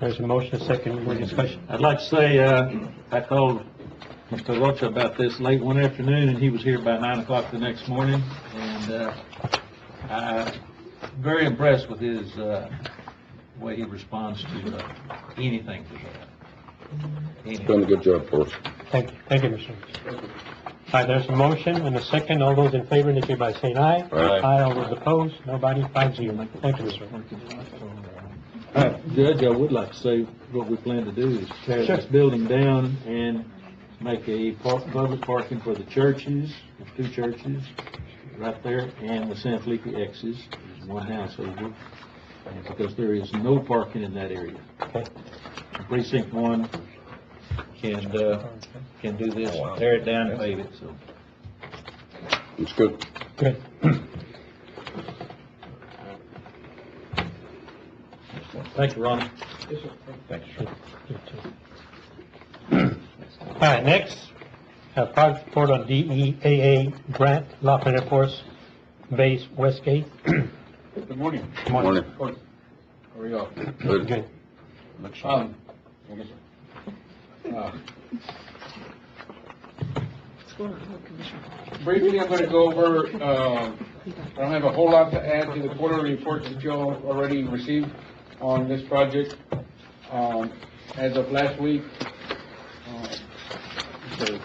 There's a motion, a second, more discussion. I'd like to say, I called Mr. Rocha about this late one afternoon, and he was here by 9 o'clock the next morning, and I'm very impressed with his way he responds to anything to that. Done a good job for us. Thank you, Mr. All right, there's a motion and a second. All those in favor indicate by saying aye. Aye. All those opposed, nobody, 5-0. Thank you, Mr. Judge, I would like to say what we plan to do is tear Sure. this building down and make a public parking for the churches, there's 2 churches right there, and the San Felipe X's, there's 1 house over, and because there is no parking in that area. Okay. Precinct 1 can do this, tear it down and pave it, so. It's good. Good. Thank you, Ronnie. Yes, sir. Thank you. All right, next, project report on DEAA grant, Lafayette Air Force Base Westgate. Good morning. Morning. How are y'all? Good. Good. Briefly, I'm gonna go over, I don't have a whole lot to add to the quarterly reports that you all already received on this project. As of last week, Mr.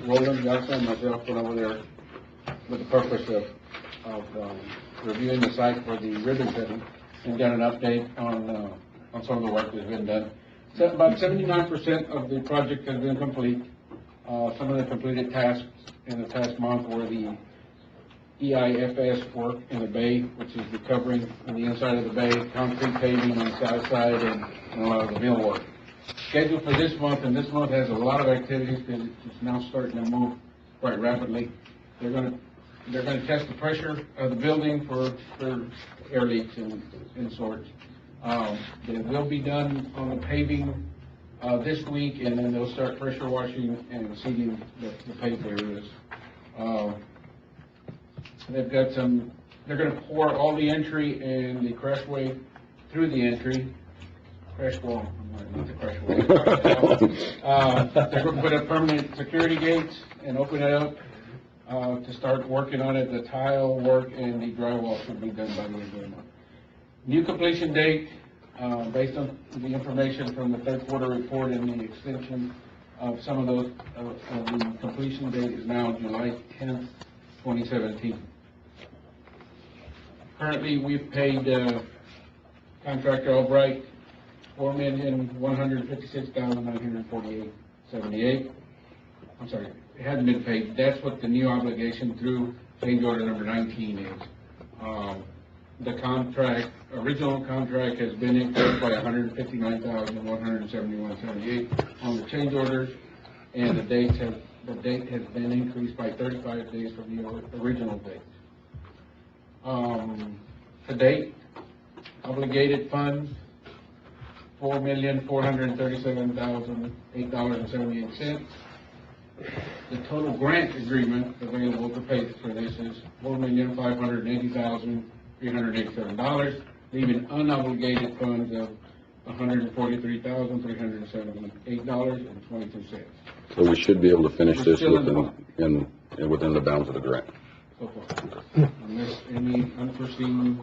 Roland Johnson and myself went over there with the purpose of reviewing the site for the ribbon cutting and got an update on some of the work that's been done. So about 79% of the project has been complete. Some of the completed tasks in the past month were the EIFS work in the bay, which is the covering on the inside of the bay, concrete paving on the south side, and a lot of the mill work. Scheduled for this month, and this month has a lot of activities because it's now starting to move quite rapidly. They're gonna test the pressure of the building for air leaks and sorts. They will be done on the paving this week, and then they'll start pressure washing and seeding the paved areas. They've got they're gonna pour all the entry and the crashway through the entry. Crash wall, not the crash wall. They're gonna put up permanent security gates and open it up, to start working on it. The tile work and the drywall should be done by the end of the month. New completion date, based on the information from the third quarter report and the extension of some of those, the completion date is now July 10th, 2017. Currently, we've paid, contractor Albright $4,156,948.78. I'm sorry, it hasn't been paid. That's what the new obligation through change order number 19 is. The contract, original contract has been increased by $159,171.78 on the change orders, and the date has been increased by 35 days from the original date. To date, obligated funds, $4,437,008.78. The total grant agreement available to pay for this is $4,580,387, leaving unobligated funds of $143,378.22 So we should be able to finish We're this still in the within the bounds of the grant. so far. Unless any unforeseen,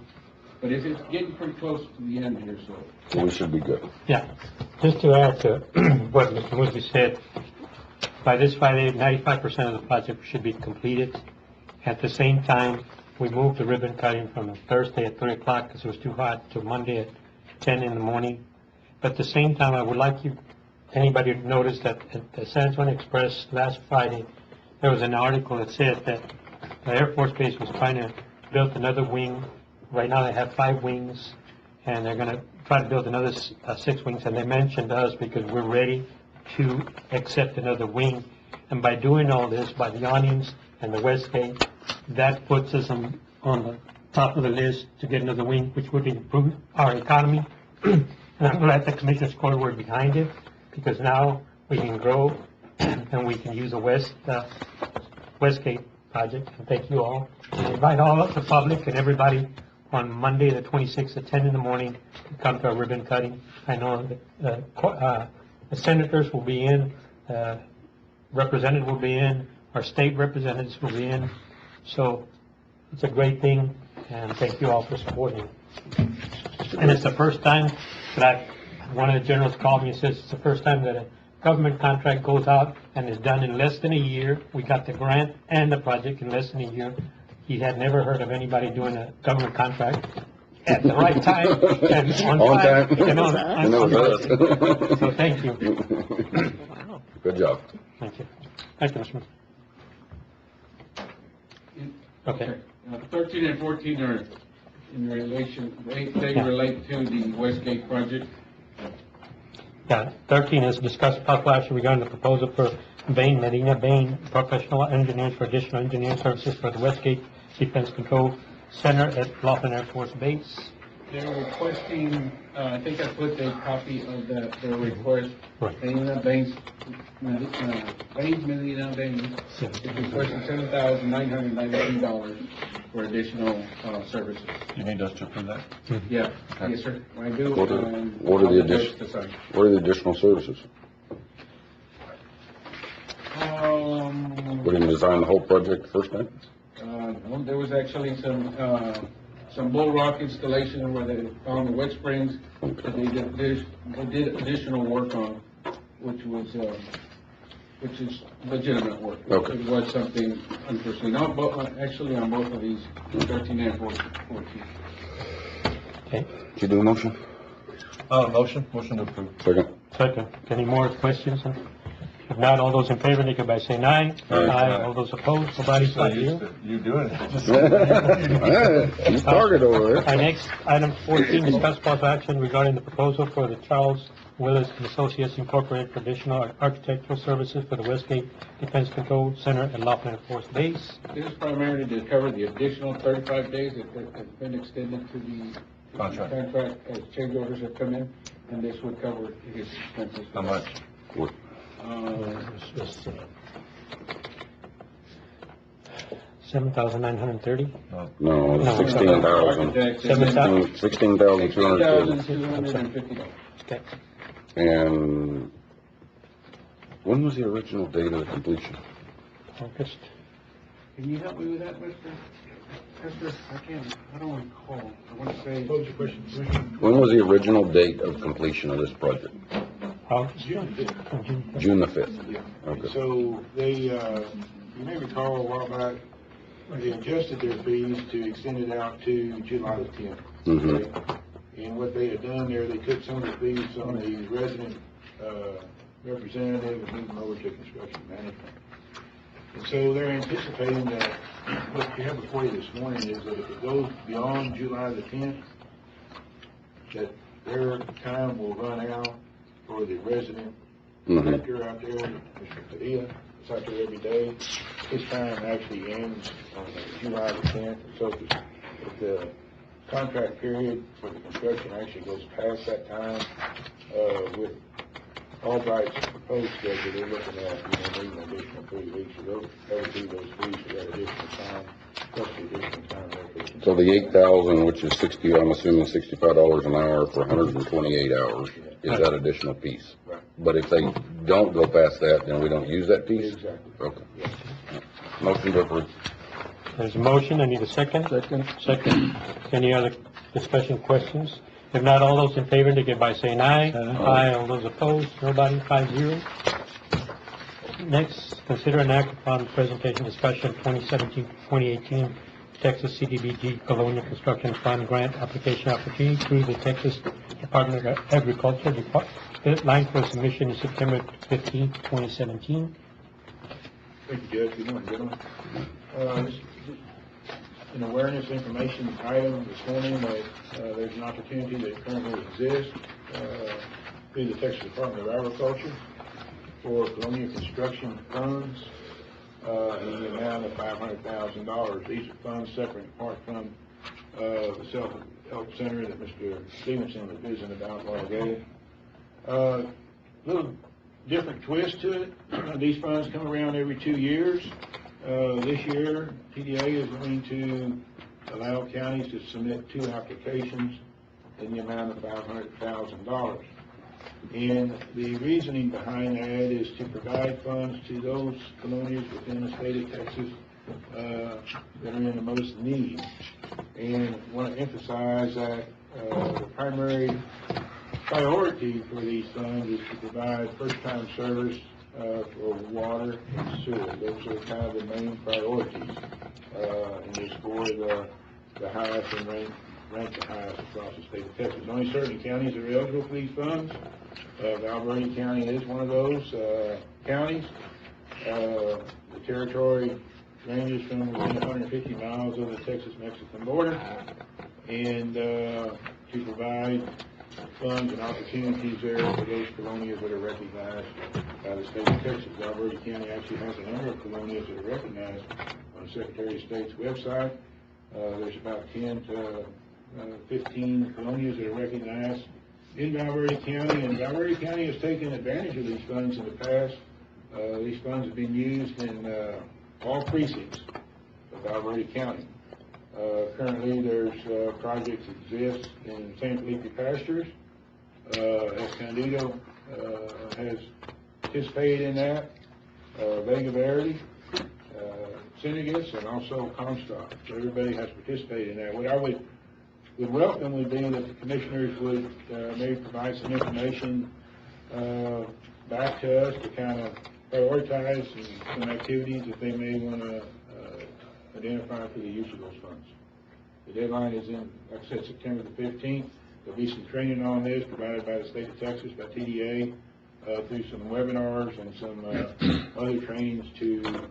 but it's getting pretty close to the end here, so. So we should be good. Yeah, just to add to what Mr. Murphy said, by this Friday, 95% of the project should be completed. At the same time, we moved the ribbon cutting from Thursday at 3 o'clock because it was too hot to Monday at 10 in the morning. But at the same time, I would like anybody to notice that at the San Antonio Express last Friday, there was an article that said that the Air Force Base was trying to build another wing. Right now they have 5 wings, and they're going to try to build another 6 wings. And they mentioned us because we're ready to accept another wing. And by doing all this, by the awnings and the West Gate, that puts us on the top of the list to get another wing, which would improve our economy. And I'm glad the Commissioner's Court were behind it, because now we can grow and we can use the Westgate project. And thank you all. And invite all of the public and everybody on Monday, the 26th at 10 in the morning to come to our ribbon cutting. I know that the senators will be in, representative will be in, our state representatives will be in. So it's a great thing, and thank you all for supporting it. And it's the first time that one of the generals called me and says it's the first time that a government contract goes out and is done in less than a year. We got the grant and the project in less than a year. He had never heard of anybody doing a government contract at the right time and on time. And on budget. So thank you. Good job. Thank you. Thank you, Mr. Smith. Okay. 13 and 14 are in relation, they relate to the Westgate project. Yeah, 13 is discuss possible action regarding the proposal for Medina Bain Professional Engineers for additional engineering services for the Westgate Defense Control Center at Laughlin Air Force Base. They're requesting, I think I put a copy of their request. Right. Medina Bain is requesting $7,993 for additional services. You need us to approve that? Yeah, yes, sir, I do. What are the additional services? We didn't design the whole project the first time? No, there was actually some bull rock installation where they found the wet springs that they did additional work on, which is legitimate work. Okay. It was something unforeseen, actually on both of these, 13 and 14. Okay. Did you do a motion? Motion to approve. Second. Second. Any more questions? If not, all those in favor, indicate by saying aye. Aye. All those opposed, nobody's not here. You doing it. You started over there. Our next, item 14, discuss possible action regarding the proposal for the Charles Willis and Associates Incorporated for additional architectural services for the Westgate Defense Control Center at Laughlin Air Force Base. This is primarily to cover the additional 35 days that have been extended to the Contract. as change orders have come in, and this would cover his expenses. How much? $7,930. No, 16,000. 7,000. 16,250. $16,250. Okay. And when was the original date of the completion? August. Can you help me with that, Mr.? I don't recall. I want to say. What was your question, Commissioner? When was the original date of completion of this project? August. June the 5th. Yeah. Okay. So they, you may recall a while back, they adjusted their fees to extend it out to July the 10th. Mhm. And what they had done there, they took some of the fees on the resident representative and moved them over to construction management. And so they're anticipating that, what you have before you this morning is that if it goes beyond July the 10th, that their time will run out for the resident director out there, Mr. Padilla, it's out there every day. His time actually ends on July the 10th. So if the contract period for the construction actually goes past that time, with Albright's proposed schedule, they're looking at, maybe an additional 3 weeks. So that would be those fees for that additional time, plus the additional time there. So the 8,000, which is 60, I'm assuming $65 an hour for 128 hours, is that additional piece? Right. But if they don't go past that, then we don't use that piece? Exactly. Okay. Motion to approve. There's a motion, I need a second. Second. Any other discussion, questions? If not, all those in favor, indicate by saying aye. Aye. All those opposed, nobody, 5-0. Next, consider an act upon presentation discussion 2017-2018 Texas CDBG Colonial Construction Fund Grant Application Opportunity through the Texas Department of Agriculture. Deadline for submission is September 15, 2017. Thank you, Judge. Good morning, gentlemen. This is an awareness information item this morning that there's an opportunity that currently exists through the Texas Department of Agriculture for colonial construction funds in the amount of $500,000. These are funds separate and apart from the self-help center that Mr. Stevenson was visiting about a while ago. Little different twist to it. These funds come around every 2 years. This year, TDA is going to allow counties to submit 2 applications in the amount of $500,000. And the reasoning behind that is to provide funds to those colonials within the state of Texas that are in the most need. And I want to emphasize that the primary priority for these funds is to provide first-time service for water and sewer. Those are kind of the main priorities. And they score the highest and rank the highest across the state of Texas. Only certain counties are eligible for these funds. Val Verde County is one of those counties. The territory ranges from within 150 miles of the Texas-Mexican border. And to provide funds and opportunities there for those colonials that are recognized by the state of Texas. Val Verde County actually has a number of colonials that are recognized on the Secretary of State's website. There's about 10 to 15 colonials that are recognized in Val Verde County, and Val Verde County has taken advantage of these funds in the past. These funds have been used in all precincts of Val Verde County. Currently, there's projects exist in San Felipe Pastures. Escondido has participated in that. Vega Verde, Senegas, and also Comstock. So everybody has participated in that. What I would welcome would be that the commissioners would maybe provide some information back to us to kind of prioritize some activities that they may want to identify for the use of those funds. The deadline is in, like I said, September the 15th. There'll be some training on this provided by the state of Texas, by TDA, through some webinars and some other trainings to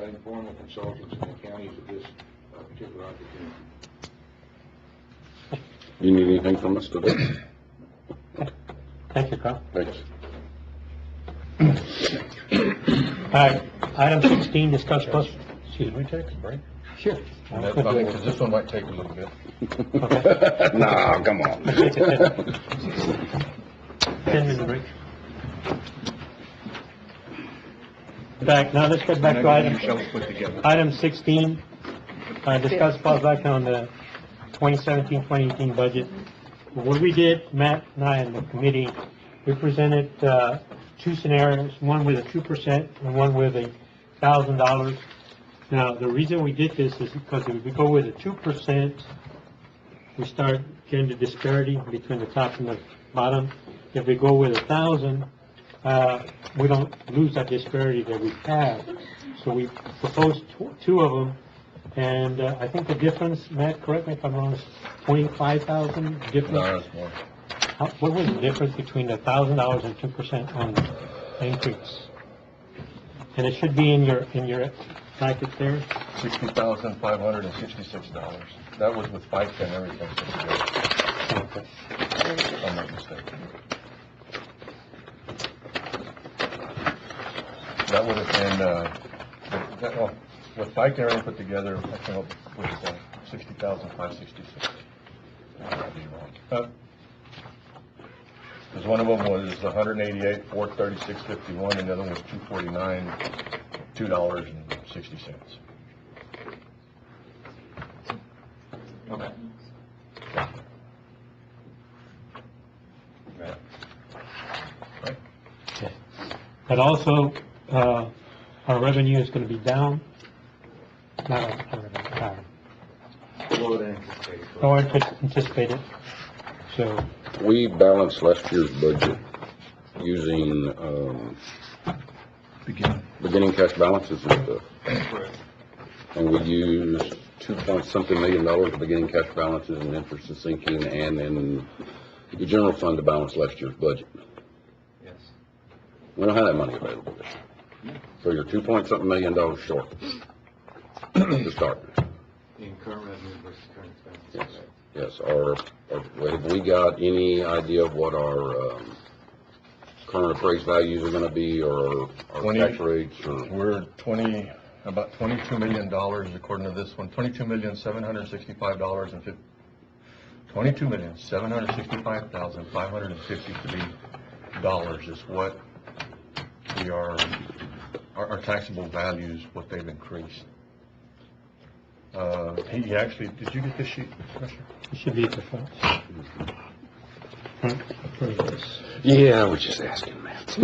inform the consultants in the counties of this particular opportunity. You need anything from us today? Thank you, Carl. Thanks. All right, item 16, discuss possible. Excuse me. Take a break. Sure. Because this one might take a little bit. Okay. Nah, come on. 10-minute break. Back, now let's get back to item 16. Discuss possible action on the 2017-2018 budget. What we did, Matt and I and the committee, we presented 2 scenarios, one with a 2% and one with $1,000. Now, the reason we did this is because if we go with a 2%, we start getting the disparity between the top and the bottom. If we go with 1,000, we don't lose that disparity that we have. So we proposed 2 of them, and I think the difference, Matt, correct me if I'm wrong, is 25,000 difference? No, that's more. What was the difference between the $1,000 and 2% on the increase? And it should be in your packet there. $60,566. That was with FICA and everything put together, Okay. if I'm not mistaken. That would have been, with FICA and everything put together, I came up with $60,566. I might be wrong. Because one of them was $188,436.51, and the other one was $249, $2.60. Okay. Okay. But also, our revenue is going to be down. Lower than anticipated. Lower than anticipated. So, We balanced last year's budget using, beginning cash balances and stuff. Correct. And we used $2-point-something million of beginning cash balances and interest and sinking and in the general fund to balance last year's budget. Yes. We don't have that money available this year. So you're $2-point-something million short to start. In current revenue versus current expenses. Yes, have we got any idea of what our, current appraised values are gonna be, or our tax rates, or? We're about $22 million according to this one, $22,765,553 is what we are, our taxable values, what they've increased. He actually, did you get this sheet, Commissioner? it should be at the front. Yeah, I was just asking that.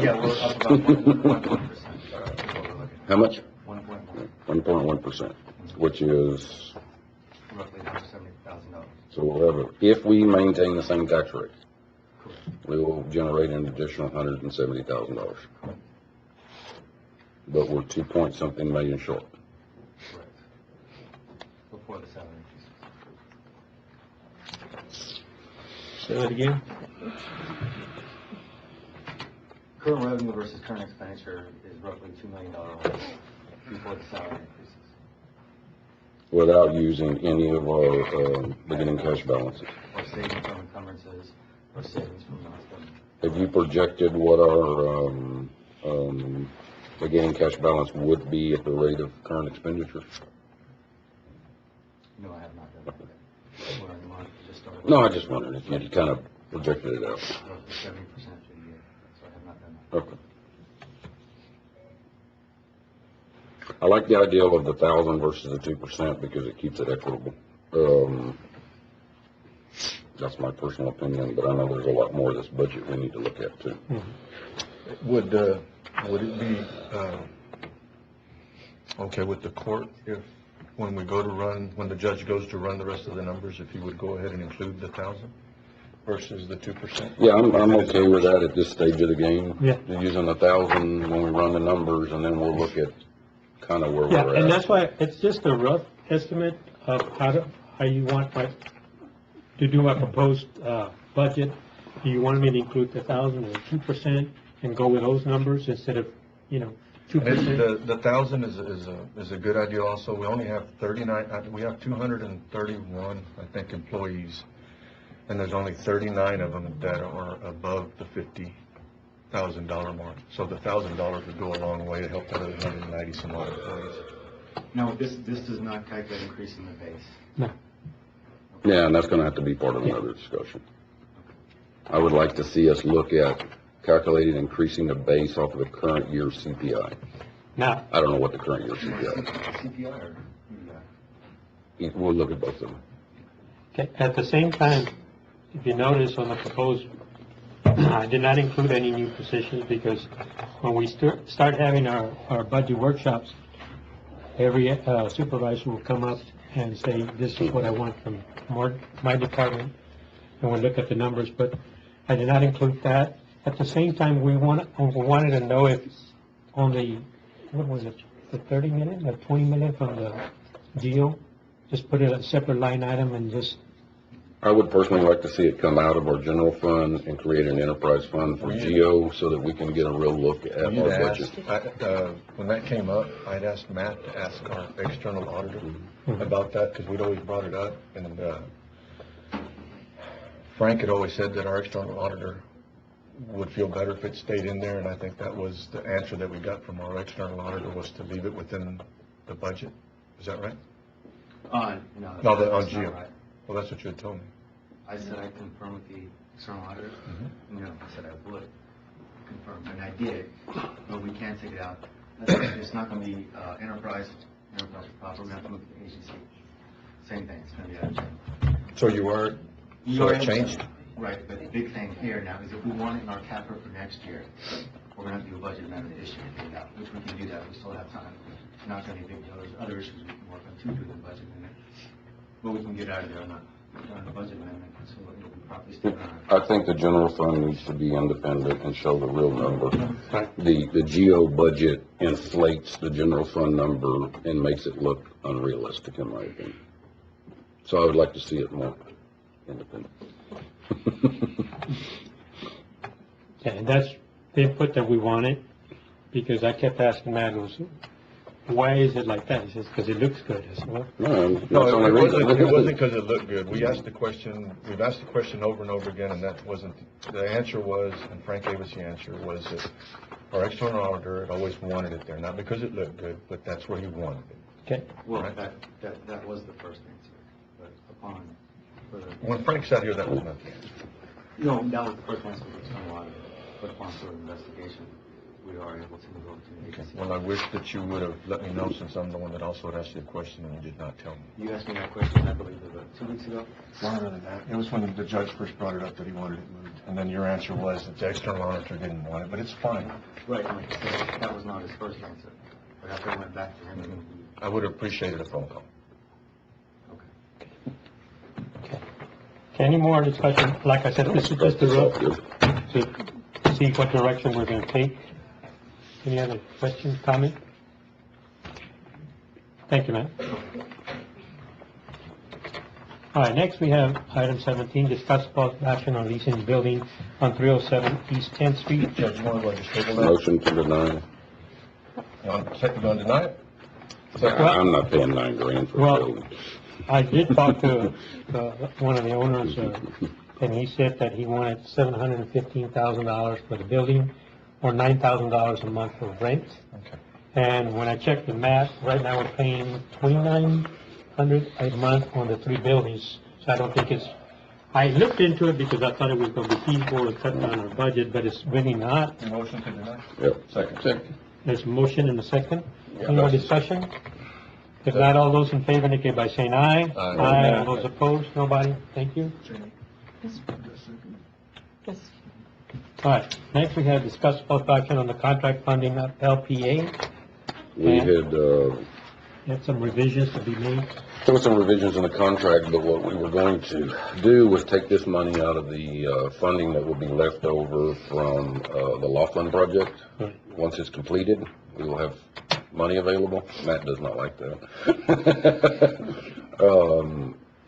Yeah, we're up about 1.1%. How much? 1.1, 1.1%, which is, roughly $170,000. so we'll have, if we maintain the same tax rate, Correct. we will generate an additional $170,000. But we're $2-point-something million short. Correct. Before the salary increase. Say that again? Current revenue versus current expenditure is roughly $2 million before the salary increases. Without using any of our, beginning cash balances. Or savings from encumbrances, or savings from non-spending. Have you projected what our, beginning cash balance would be at the rate of current expenditures? No, I have not done that. We're in the month, just started. No, I just wondered if you kind of projected it out. Roughly 70% for the year, so I have not done that. Okay. I like the idea of the 1,000 versus the 2% because it keeps it equitable. That's my personal opinion, but I know there's a lot more of this budget we need to look at too. Would it be, okay with the court if, when the judge goes to run the rest of the numbers, if he would go ahead and include the 1,000 versus the 2%? Yeah, I'm okay with that at this stage of the game. Yeah. Using 1,000 when we run the numbers, and then we'll look at kind of where Yeah, we're and at. that's why it's just a rough estimate of how you want to do a proposed budget. Do you want me to include the 1,000 or 2% and go with those numbers instead of, 2%? The 1,000 is a good idea also. We only have 231, I think, employees, and there's only 39 of them that are above the $50,000 mark. So the $1,000 would go a long way to help that other 190 some odd employees. No, this does not calculate increasing the base. No. Yeah, and that's gonna have to be part of another discussion. I would like to see us look at calculating increasing the base off of the current year's CPI. Now, I don't know what the current year's CPI CPI or is. We'll look at both of them. okay, at the same time, if you notice on the proposed, I did not include any new positions because when we start having our budget workshops, every supervisor will come up and say, this is what I want from my department, and we'll look at the numbers, but I did not include that. At the same time, we wanted to know if on the, what was it, the 30 million, or 20 million from the deal, just put it a separate line item and just I would personally like to see it come out of our general fund and create an enterprise fund for GEO so that we can get a real look at You'd our budget. when that came up, I'd asked Matt to ask our external auditor about that, because we'd always brought it up, and, Frank had always said that our external auditor would feel better if it stayed in there, and I think that was the answer that we got from our external auditor, was to leave it within the budget. Is that right? No. No, on that's not GEO. right. Well, that's what you had told me. I said I'd confirm with the external auditor. No, I said I would confirm, and I did, but we can't take it out. It's not gonna be, enterprise proper, we're gonna have to look at the agency. Same thing, it's gonna be out of general. So you are, so it changed? Right, but the big thing here now is if we want it in our capital for next year, we're gonna have to do a budget amendment this year, to figure it out, which we can do that, we still have time. It's not gonna be big, there's other issues we can work on too through the budget amendment. But we can get out of there on the budget amendment, so it'll be properly stated on I think the general fund needs to be independent and show the real number. The GEO budget inflates the general fund number and makes it look unrealistic, in my opinion. So I would like to see it more independent. Okay, and that's the input that we wanted, because I kept asking Matt, why is it like that? He says, because it looks good. I said, well, No, No, that's the only reason. it wasn't because it looked good. We asked the question, we've asked the question over and over again, and that wasn't, the answer was, and Frank gave us the answer, was that our external auditor had always wanted it there, not because it looked good, but that's where he wanted it. okay. Well, that was the first answer, but upon further. When Frank sat here, that was not the answer. No, that was the first answer with external auditor, but upon further investigation, we are able to move over to the Okay. agency. Well, I wish that you would have let me know, since I'm the one that also had asked you a question and you did not tell me. You asked me that question, I believe, about 2 weeks ago? Longer than that. It was when the judge first brought it up that he wanted it moved. And then your answer was that the external auditor didn't want it, but it's fine. Right, like I said, that was not his first answer, but after I went back to him, and I would have appreciated a phone call. Okay, any more discussion? Like I said, this is just a rough, to see what direction we're gonna take. Any other questions, comments? Thank you, man. All right, next we have item 17, discuss possible action on leasing building on 307 East 10th Street. Judge, you want to go ahead and table that? Motion to deny. Second, going to deny it? I'm not paying $9,000 for a Well, building. I did talk to one of the owners, and he said that he wanted $715,000 for the building, or $9,000 a month for rent. Okay. And when I checked the math, right now we're paying $2,900 a month on the 3 buildings. So I don't think it's, I looked into it because I thought it was going to be feasible to cut down our budget, but it's really not. Your motion to deny? Yep. Second. There's a motion and a second. Yeah. Any more discussion? If not, all those in favor indicate by saying aye. Aye. All those opposed, nobody? Thank you. Yes. All right, next we have discussed possible action on the contract funding of LPA. We had, Had some revisions to be made. there were some revisions in the contract, but what we were going to do was take this money out of the funding that will be left over from the Laughlin project. Right. Once it's completed, we will have money available. Matt does not like that.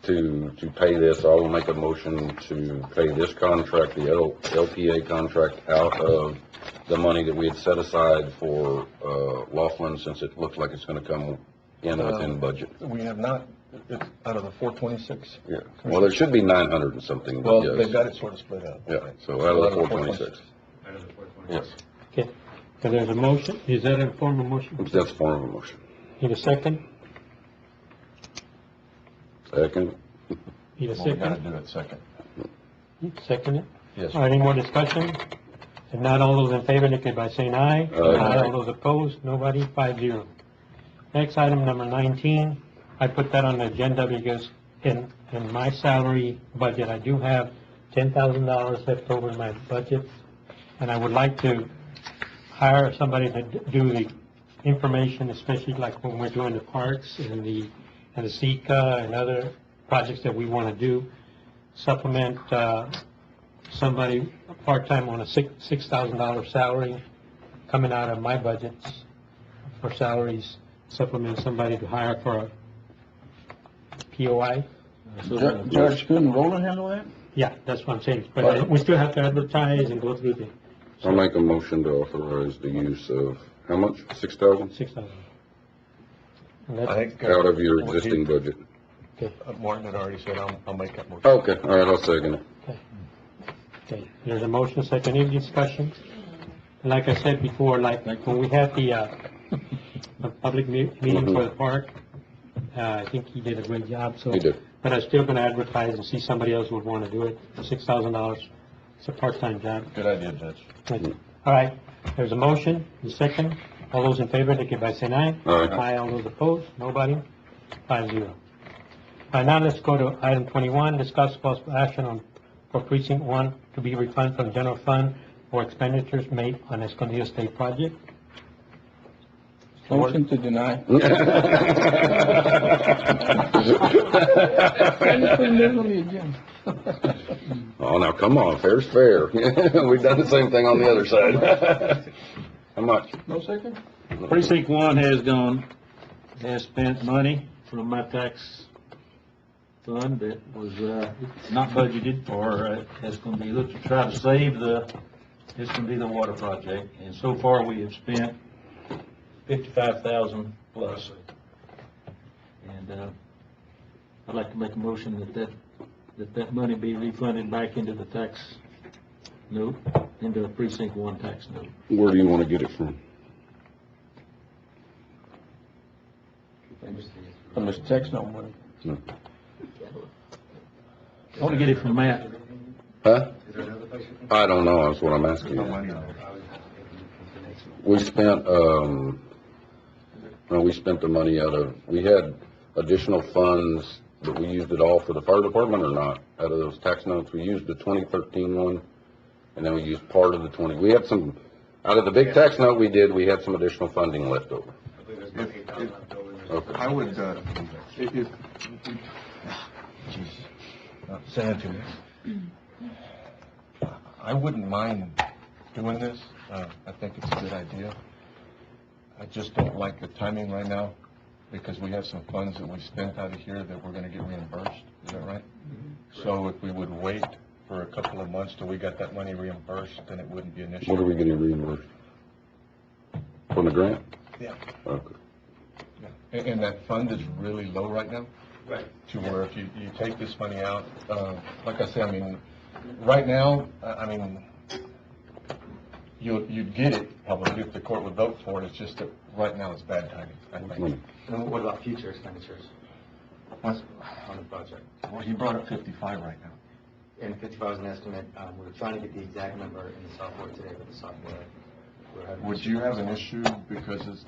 To pay this, I will make a motion to pay this contract, the LPA contract, out of the money that we had set aside for Laughlin, since it looks like it's going to come in within budget. We have not, it's out of the 426? Yeah, well, there should be 900 and something, Well, but they've yes. got it sort of split up. Yeah, so out of the 426. out of the 420. Yes, Okay, so there's a motion. Is that a form of motion? that's form of a motion. Need a second? Second? Need a Well, we gotta second? do it second. Second it? Yes. All right, any more discussion? If not, all those in favor indicate by saying aye. Aye. All those opposed, nobody, 5-0. Next, item number 19, I put that on the agenda because in my salary budget, I do have $10,000 left over in my budget, and I would like to hire somebody to do the information, especially like when we're doing the parks and the SECA and other projects that we want to do, supplement somebody part-time on a $6,000 salary coming out of my budgets for salaries, supplement somebody to hire for a POI, Judge, couldn't Roland handle that? Yeah, that's what I'm saying, but we still have to advertise and go through the I'll make a motion to authorize the use of, how much? 6,000? 6,000. I think. Out of your existing budget. Martin had already said, I'll make that motion. Okay, all right, I'll second it. Okay, there's a motion, second, any discussion? And like I said before, like when we had the public meeting for the park, I think he did a great job, so. He did. But I'm still gonna advertise and see somebody else would wanna do it, $6,000, it's a part-time job. Good idea, Judge. Thank you. All right, there's a motion, the second, all those in favor, indicate by saying aye. Aye. All those opposed, nobody, 5-0. All right, now let's go to item 21, discuss possible action on, for precinct 1 to be refunded from general fund for expenditures made on Escondido State project. Motion to deny. Oh, now, come on, fair's fair. We've done the same thing on the other side. How much? No second? Precinct 1 has spent money from my tax fund that was, not budgeted for, Escondido to try to save the Escondido water project. And so far, we have spent 55,000 plus. And, I'd like to make a motion that money be refunded back into the tax note, into the precinct 1 tax note. Where do you want to get it from? From this tax note money. No. I want to get it from Matt. Huh? I don't know, that's what I'm asking No you. money on it. We spent, we spent the money out of, we had additional funds, but we used it all for the fire department or not? Out of those tax notes, we used the 2013 one, and then we used part of the 20, we had some, out of the big tax note we did, we had some additional funding left over. Okay. I would, if, send it to me. I wouldn't mind doing this. I think it's a good idea. I just don't like the timing right now because we have some funds that we spent out of here that we're gonna get reimbursed. Is that right? So if we would wait for a couple of months till we got that money reimbursed, then it wouldn't be an issue. What are we getting reimbursed? From the grant? Yeah. Okay. And that fund is really low right now? Right. To where if you take this money out, like I say, I mean, right now, I mean, you'd get it probably if the court would vote for it, it's just that right now it's bad timing, I think. And what about future expenditures What's- on the project? Well, he brought up 55 right now. And 55 is an estimate, we're trying to get the exact number in the software today with the software. We're having Would you have an issue, because it's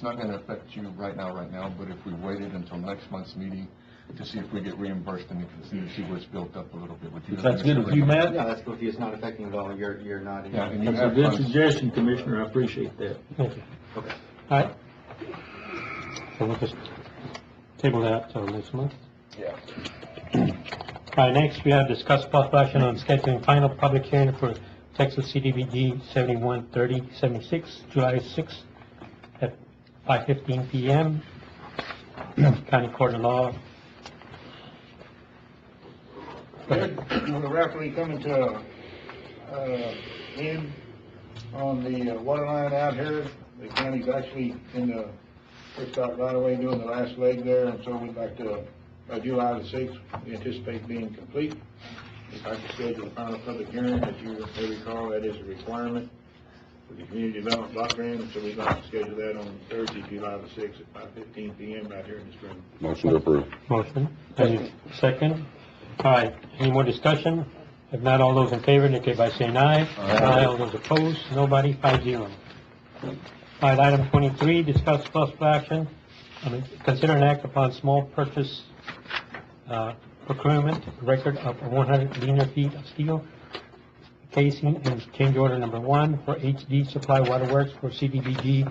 not gonna affect you right now, but if we waited until next month's meeting to see if we get reimbursed and see where it's built up a little bit, would you? If that's good with you, Matt? Yeah, that's good with you, it's not affecting at all, you're not. Yeah, and you That's a have good funds. suggestion, Commissioner, I appreciate that. Thank you. Okay. All right. So we'll just table that till next month. Yeah. All right, next we have discussed possible action on scheduling final public hearing for Texas CDBG 713076, July 6th at 5:15 p.m. County Court of Law. We're rapidly coming to, end on the water line out here. The county's actually in the, first out right away doing the last leg there, and so we'd like to, by July the 6th, we anticipate being complete. We'd like to schedule a final public hearing, as you may recall, that is a requirement for the community development block grant, so we'd like to schedule that on Thursday, July the 6th at 5:15 p.m. right here in this room. Motion to approve. Motion. Any second? All right, any more discussion? If not, all those in favor, indicate by saying aye. Aye. All those opposed, nobody, 5-0. All right, item 23, discuss possible action, consider an act upon small purchase, procurement record of 100 linear feet of steel casing and change order number 1 for HD Supply Waterworks for CDBG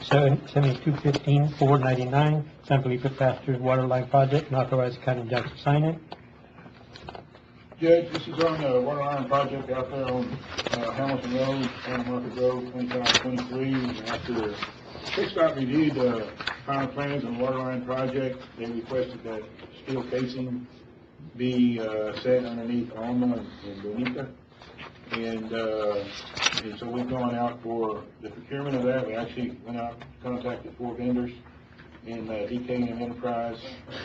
7215-499 San Felipe Pastures Water Line Project, and authorize the county judge to sign it. Judge, this is on the water line project out there on Hamilton Road, San Marcos Road, 2523. After TxDOT reviewed the final plans on the water line project, they requested that steel casing be set underneath Alma and Bonita. And so we've gone out for the procurement of that. We actually went out, contacted 4 vendors in DKM Enterprise,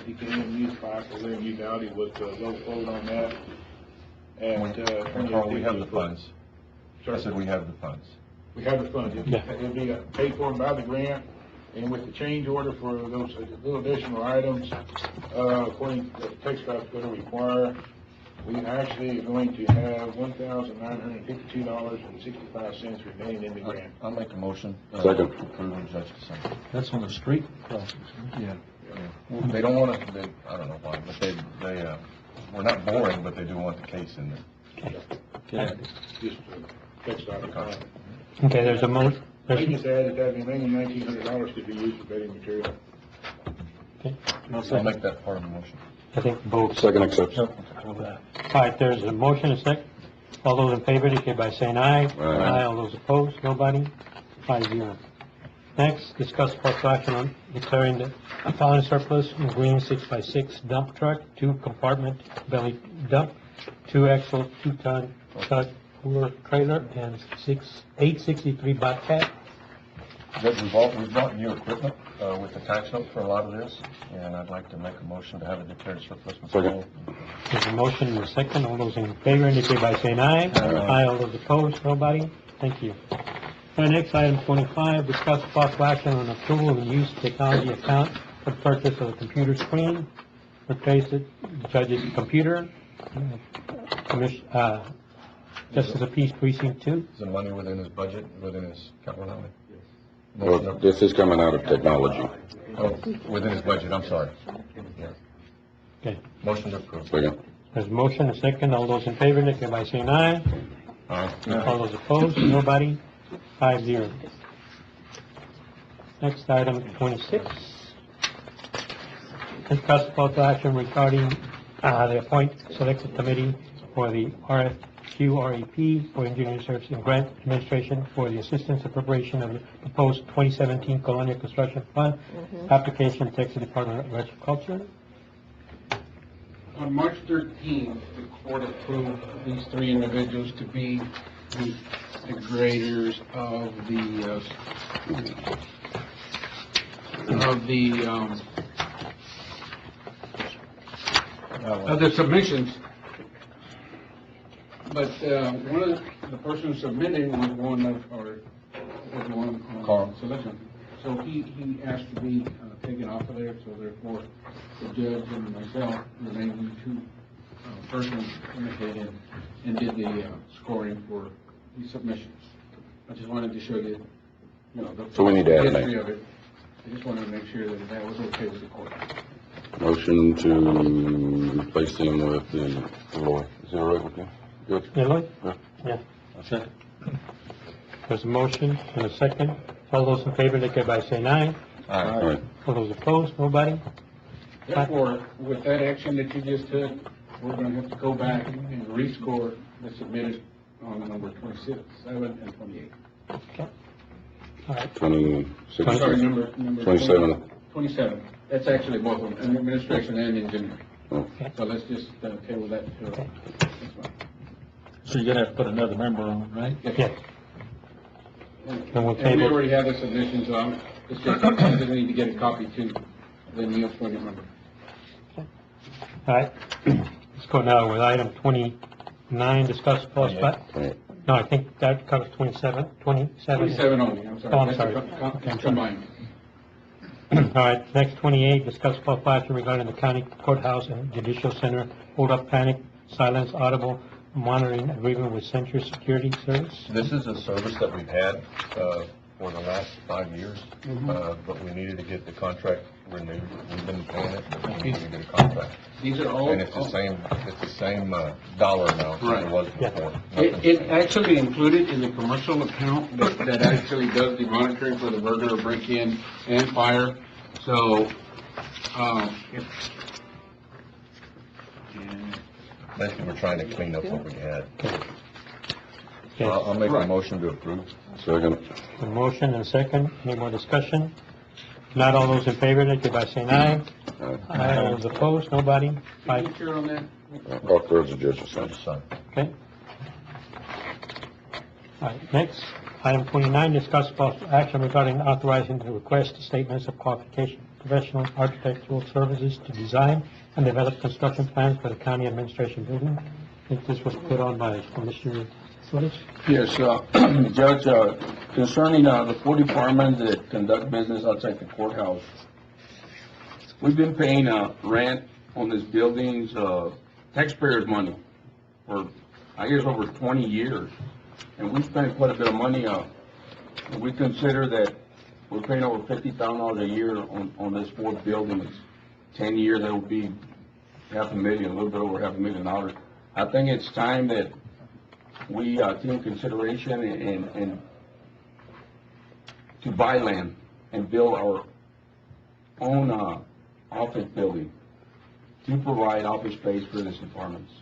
DKM Youth Pipe, or their Youth Audi was the low quote on that. And Carl, we have the funds. Sorry? I said we have the funds. We have the funds. Yeah. It'll be paid for by the grant, and with the change order for those little additional items, according to the text docs going to require, we actually are going to have $1,952.65 remaining in the grant. I'll make a motion. Second. To approve the Judge DeSena. That's on the street crossings. Yeah. They don't want to, I don't know why, but they, we're not boring, but they do want the case in there. Okay. Just text doc. Okay, there's a motion. We just added that remaining $1,900 could be used for bedding material. Okay. I'll make that part of the motion. I think both. Second acceptance. All right, there's a motion, a second. All those in favor, indicate by saying aye. Aye. All those opposed, nobody. 5-0. Next, discuss possible action on declaring the following surplus in green 6x6 dump truck, 2-compartment belly dump, 2-axle 2-ton truck cooler trailer, and 863 Bobcat. Judge, we've bought new equipment, with the tax note for a lot of this, and I'd like to make a motion to have it declared surplus. Second. There's a motion and a second. All those in favor indicate by saying aye. Aye. All those opposed, nobody. Thank you. All right, next, item 25, discuss possible action on approval of the use technology account for the purchase of a computer screen, replace the judge's computer, Justice of Peace Precinct 2. Is the money within his budget, within his capital outlay? Well, this is coming out of technology. Oh, within his budget, I'm sorry. Yeah. Okay, Motion to approve. Second. there's a motion, a second. All those in favor indicate by saying aye. Aye. All those opposed, nobody. 5-0. Next, item 26. Discuss possible action regarding the appoint selected committee for the RFQ-REP for engineering service and grant administration for the assistance and preparation of the proposed 2017 Colonial Construction Fund application, Texas Department of Agriculture. On March 13th, the court approved these 3 individuals to be the graders of the submissions. But one of the persons submitting was one of our, Carl. selection. So he asked to be taken off of there, so therefore the judge and myself remained the 2 persons went ahead and did the scoring for the submissions. I just wanted to show you, the So we need to add an history A. of it. I just wanted to make sure that that was okay with the court. Motion to replace him with the Lloyd. Is that all right with you? Good. Yeah, Lloyd? Yeah. Yeah. There's a motion and a second. All those in favor indicate by saying aye. All right. All those opposed, nobody. Therefore, with that action that you just took, we're going to have to go back and rescore the submitted on number 26, 7, and 28. Okay. All right. 26. Sorry, number 27. 27. That's actually both of them, administration and engineering. Okay. So let's just table that. That's fine. So you're gonna have to put another member on, right? Yeah. And we'll And we table. already have the submission, so it's just, I just need to get a copy too, then you'll appoint a member. All right. Let's go now with item 29, discuss possible. No, I think that covers 27. 27 only, I'm sorry. Oh, I'm That's sorry. a Okay, I'm sorry. Combined. All right, next 28, discuss possible action regarding the county courthouse and judicial center hold-up panic, silence audible monitoring agreement with Century Security Service. This is a service that we've had, for the last 5 years, but we needed to get the contract renewed. We've been paying it, but we needed to get a contract. These are all. And it's the same dollar amount that it was Yeah. before. It actually included in the commercial account that actually does the monitoring for the burglar, break-in, and fire. So, Basically, we're trying to clean up what we had. Okay. So I'll make a motion to approve. Second. A motion and a second. Any more discussion? Not all those in favor, indicate by saying aye. Aye. All those opposed, nobody. Five. Signature on that? Authorize the judge to sign. Okay. All right, next, item 29, discuss possible action regarding authorizing the request statements of qualification, professional architectural services to design and develop construction plans for the county administration building. I think this was put on by Commissioner Solis. Yes, Judge, concerning the 4 departments that conduct business outside the courthouse, we've been paying rent on these buildings, taxpayers' money for, I guess, over 20 years. And we spent quite a bit of money. We consider that we're paying over $50,000 a year on these 4 buildings. 10 years, that would be $500,000, a little bit over $500,000. I think it's time that we take consideration and to buy land and build our own office building to provide office space for these departments.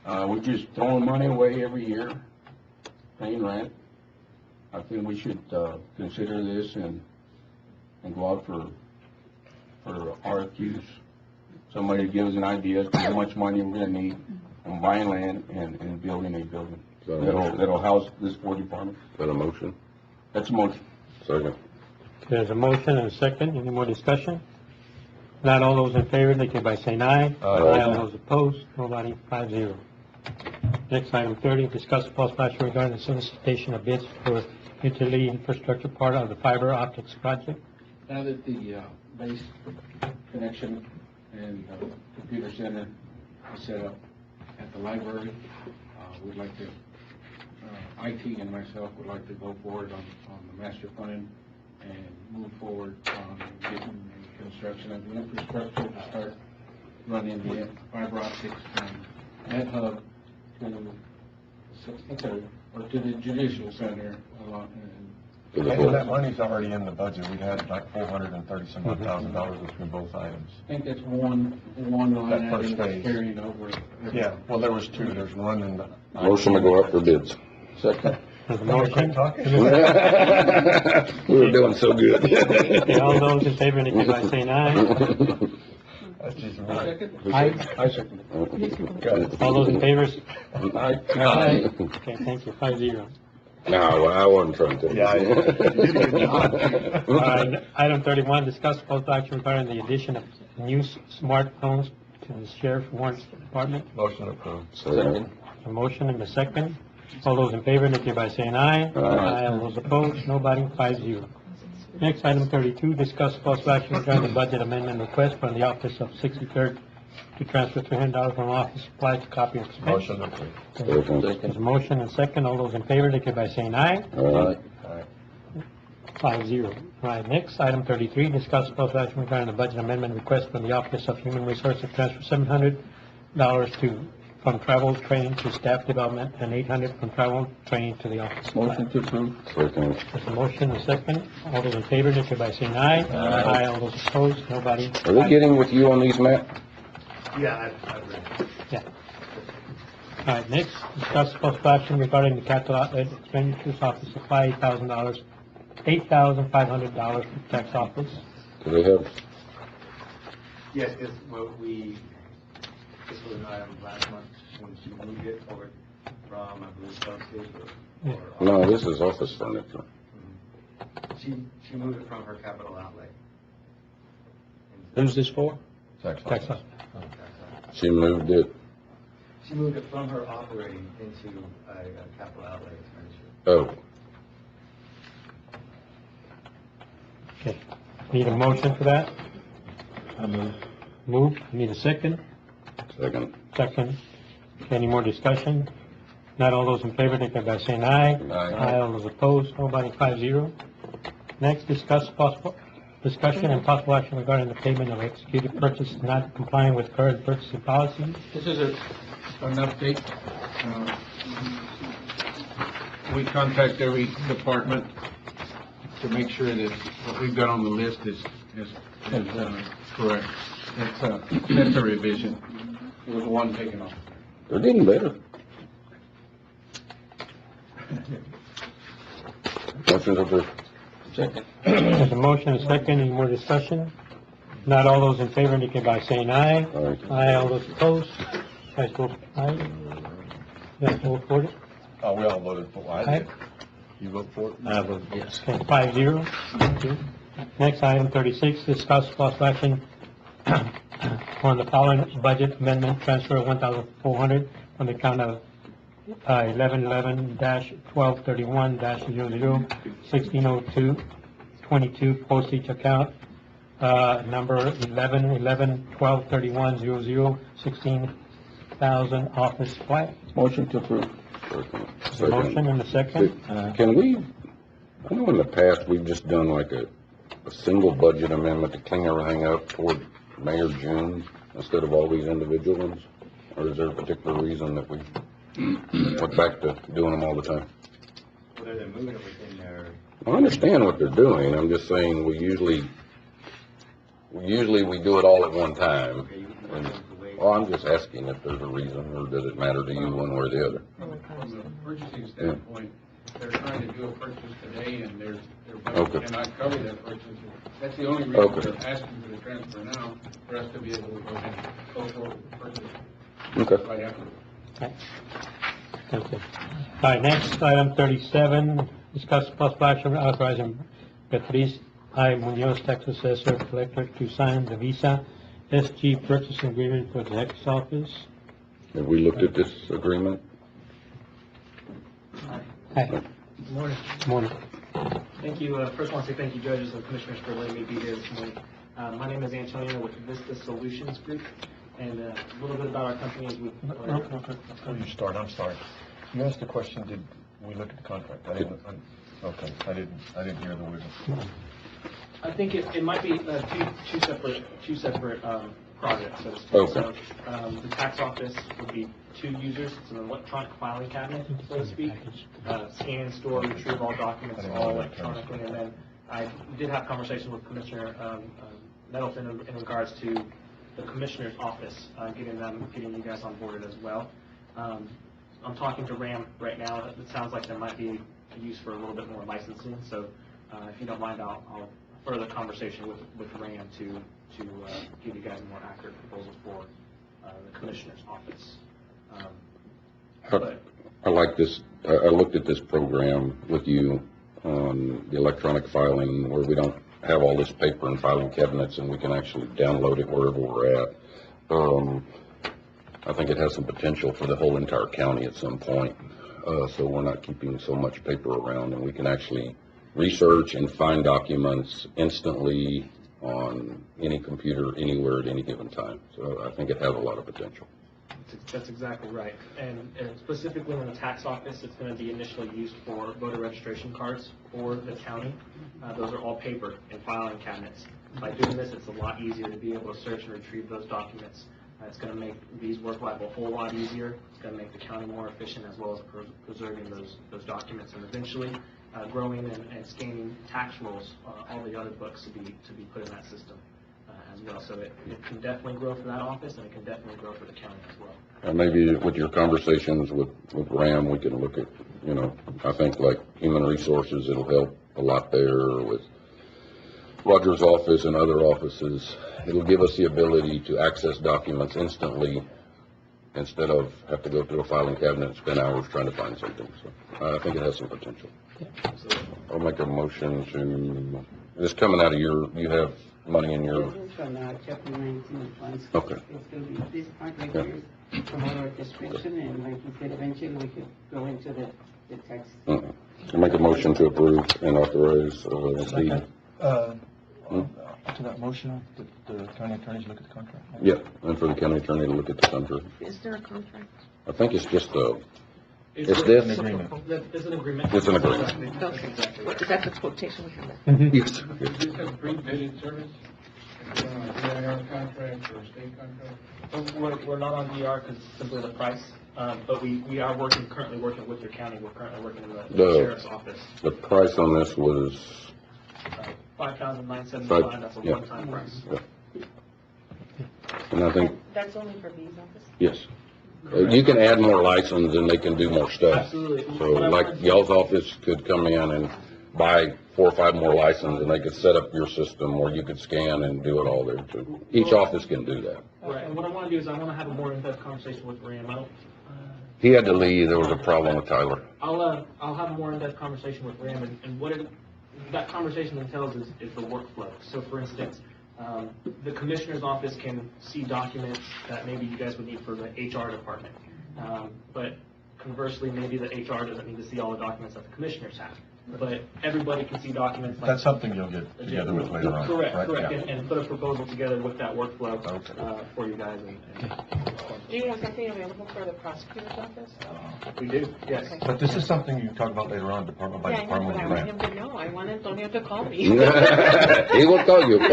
We're just throwing money away every year, paying rent. I think we should consider this and go out for RFQs. Somebody gives an idea as to how much money we're gonna need on buying land and building a building that'll house this 4 departments. Is that a motion? That's a motion. Second. There's a motion and a second. Any more discussion? Not all those in favor, indicate by saying aye. Aye. All those opposed, nobody. 5-0. Next, item 30, discuss possible action regarding the solicitation of bids for utility infrastructure part of the fiber optics project. Now that the base connection and computer center is set up at the library, we'd like to, IT and myself would like to go forward on the master plan and move forward on getting the construction of the infrastructure to start running the fiber optics from that hub to the judicial center along. And that money's already in the budget. We had like $430,000 between both items. I think that's one line That first item that's phase. carrying over. Yeah, well, there was 2. There's one in the. Motion to go out for bids. Second. There's a motion. We were doing so good. Okay, all those in favor, indicate by saying aye. That's just Aye. I second. All those in favor? Aye. Aye. Okay, thank you. 5-0. No, I wasn't trying to. Yeah, you did a good job. All right, item 31, discuss possible action regarding the addition of new smartphones to the sheriff's warrants department. Motion approved. Second. A motion and a second. All those in favor, indicate by saying aye. Aye. All those opposed, nobody. 5-0. Next, item 32, discuss possible action regarding the budget amendment request from the office of 63rd to transfer $300 from office supplies to copy expense. Motion approved. Second. There's a motion and second. All those in favor, indicate by saying aye. Aye. 5-0. All right, next, item 33, discuss possible action regarding the budget amendment request from the Office of Human Resources to transfer $700 from travel training to staff development and $800 from travel training to the office. Motion to approve. Second. There's a motion and second. All those in favor, indicate by saying aye. Aye. All those opposed, nobody. Are they getting with you on these, Matt? Yeah, I've read it. Yeah. All right, next, discuss possible action regarding the capital outlay expenditures office supply, $8,500 from tax office. Do they have, Yes, it's what this was an item last month when she moved it over from, I believe, Southgate or. no, this is office furniture. She moved it from her capital outlay. Who's this for? Tax office. She moved it, She moved it from her operating into a capital outlay expenditure. oh, Okay. Need a motion for that? I move. Move. Need a second? second. Second. Any more discussion? Not all those in favor, indicate by saying aye. Aye. All those opposed, nobody. 5-0. Next, discussion and possible action regarding the payment of executed purchases not complying with current purchasing policy. This is an update. We contact every department to make sure that what we've got on the list is correct. That's a revision. It was one taken off. They're getting better. Motion to approve. Second. There's a motion, a second, any more discussion? Not all those in favor indicate by saying aye. Aye. Aye, all those opposed? Guys vote aye. You guys vote for it? We all voted for, I Aye. did. You vote for it? I vote yes. Okay, 5-0. Thank you. Next, item 36, discuss possible action on the following budget amendment, transfer of 1,400 from the account of 1111-1231-00-1602-22 postage account, number 1111-1231-00, 16,000 office supply. Motion to approve. A motion and a second. Can we, I know in the past, we've just done like a single budget amendment to clean everything up toward May or June instead of all these individual ones? Or is there a particular reason that we went back to doing them all the time? Whether they're moving it within their, I understand what they're doing, I'm just saying we usually we do it all at one time. okay, you can And, the way. well, I'm just asking if there's a reason, or does it matter to you one way or the other? From a purchasing standpoint, they're trying to do a purchase today and their Okay. budget cannot cover that purchase. That's the only reason Okay. they're asking for the transfer now, for us to be able to go ahead and go forward with the purchase Okay. right after. Okay. All right, next, item 37, discuss possible action authorizing Beatriz I. Munoz, tax assessor, collector, to sign the Visa SG purchase agreement for the tax office. Have we looked at this agreement? Hi, Good morning. morning. Thank you. First, I want to say thank you, judges and commissioners, for letting me be here this morning. My name is Antonio with Vista Solutions Group, and a little bit about our company is we... Before you start, I'm sorry. You asked the question, did we look at the contract? I didn't hear the word. I think it might be two separate projects, so to speak. Okay. So, the tax office would be two users. It's an electronic filing cabinet, so to speak. Scan, store, retrieve all documents all electronically. And then I did have conversation with Commissioner Nettleton in regards to the Commissioner's office, getting you guys on board as well. I'm talking to RAM right now. It sounds like there might be a use for a little bit more licensing. So if you don't mind, I'll further conversation with RAM to give you guys a more accurate proposal for the Commissioner's office. I like this, I looked at this program with you on the electronic filing where we don't have all this paper and filing cabinets and we can actually download it wherever we're at. I think it has some potential for the whole entire county at some point. So we're not keeping so much paper around and we can actually research and find documents instantly on any computer, anywhere at any given time. So I think it has a lot of potential. That's exactly right. And specifically in the tax office, it's going to be initially used for voter registration cards for the county. Those are all paper and filing cabinets. By doing this, it's a lot easier to be able to search and retrieve those documents. It's going to make these work life a whole lot easier. It's going to make the county more efficient as well as preserving those documents and eventually growing and scanning tax rolls, all the other books to be put in that system as well. So it can definitely grow for that office and it can definitely grow for the county as well. And maybe with your conversations with RAM, we can look at, I think like human resources, it'll help a lot there with Roger's office and other offices. It'll give us the ability to access documents instantly instead of have to go through a filing cabinet and spend hours trying to find something. So I think it has some potential. I'll make a motion to, this coming out of you have money in your, This is from chapter 19 funds. Okay. It's going to be this part right Yeah. here is from our description, and like you said, eventually we could go into the text. I'll make a motion to approve and authorize the, To that motion, did the county attorneys look at the contract? yeah, and for the county attorney to look at the contract. Is there a contract? I think it's just it's It's this. an agreement. It's an agreement. It's an agreement. Okay. Is that the quotation we have? Yes. Is this a pre-bidded service? Is it on a DIR contract or a state contract? We're not on DR because it's simply the price, but we are currently working with your county. We're currently working in the sheriff's office. The price on this was, $5,975. That's a yeah. one-time price. and I think, That's only for B's office? yes. You can add more license and they can do more stuff. Absolutely. So like y'all's office could come in and buy 4 or 5 more licenses, and they could set up your system where you could scan and do it all there too. Each office can do that. Right, and what I want to do is I want to have a more in-depth conversation with Ram. He had to leave, there was a problem with Tyler. I'll have a more in-depth conversation with Ram, and what that conversation entails is the workflow. So for instance, the commissioner's office can see documents that maybe you guys would need for the HR department. But conversely, maybe the HR doesn't need to see all the documents that the commissioners have. But everybody can see documents like... That's something you'll get together with later on. Correct, right? correct, Yeah. and put a proposal together with that workflow for you guys. Do you have something available for the prosecutor's office? We do, yes. But this is something you can talk about later on, department by Yeah, I know, department. but I with want him Ram. to know. I want Antonio to call me. He will call you. Okay,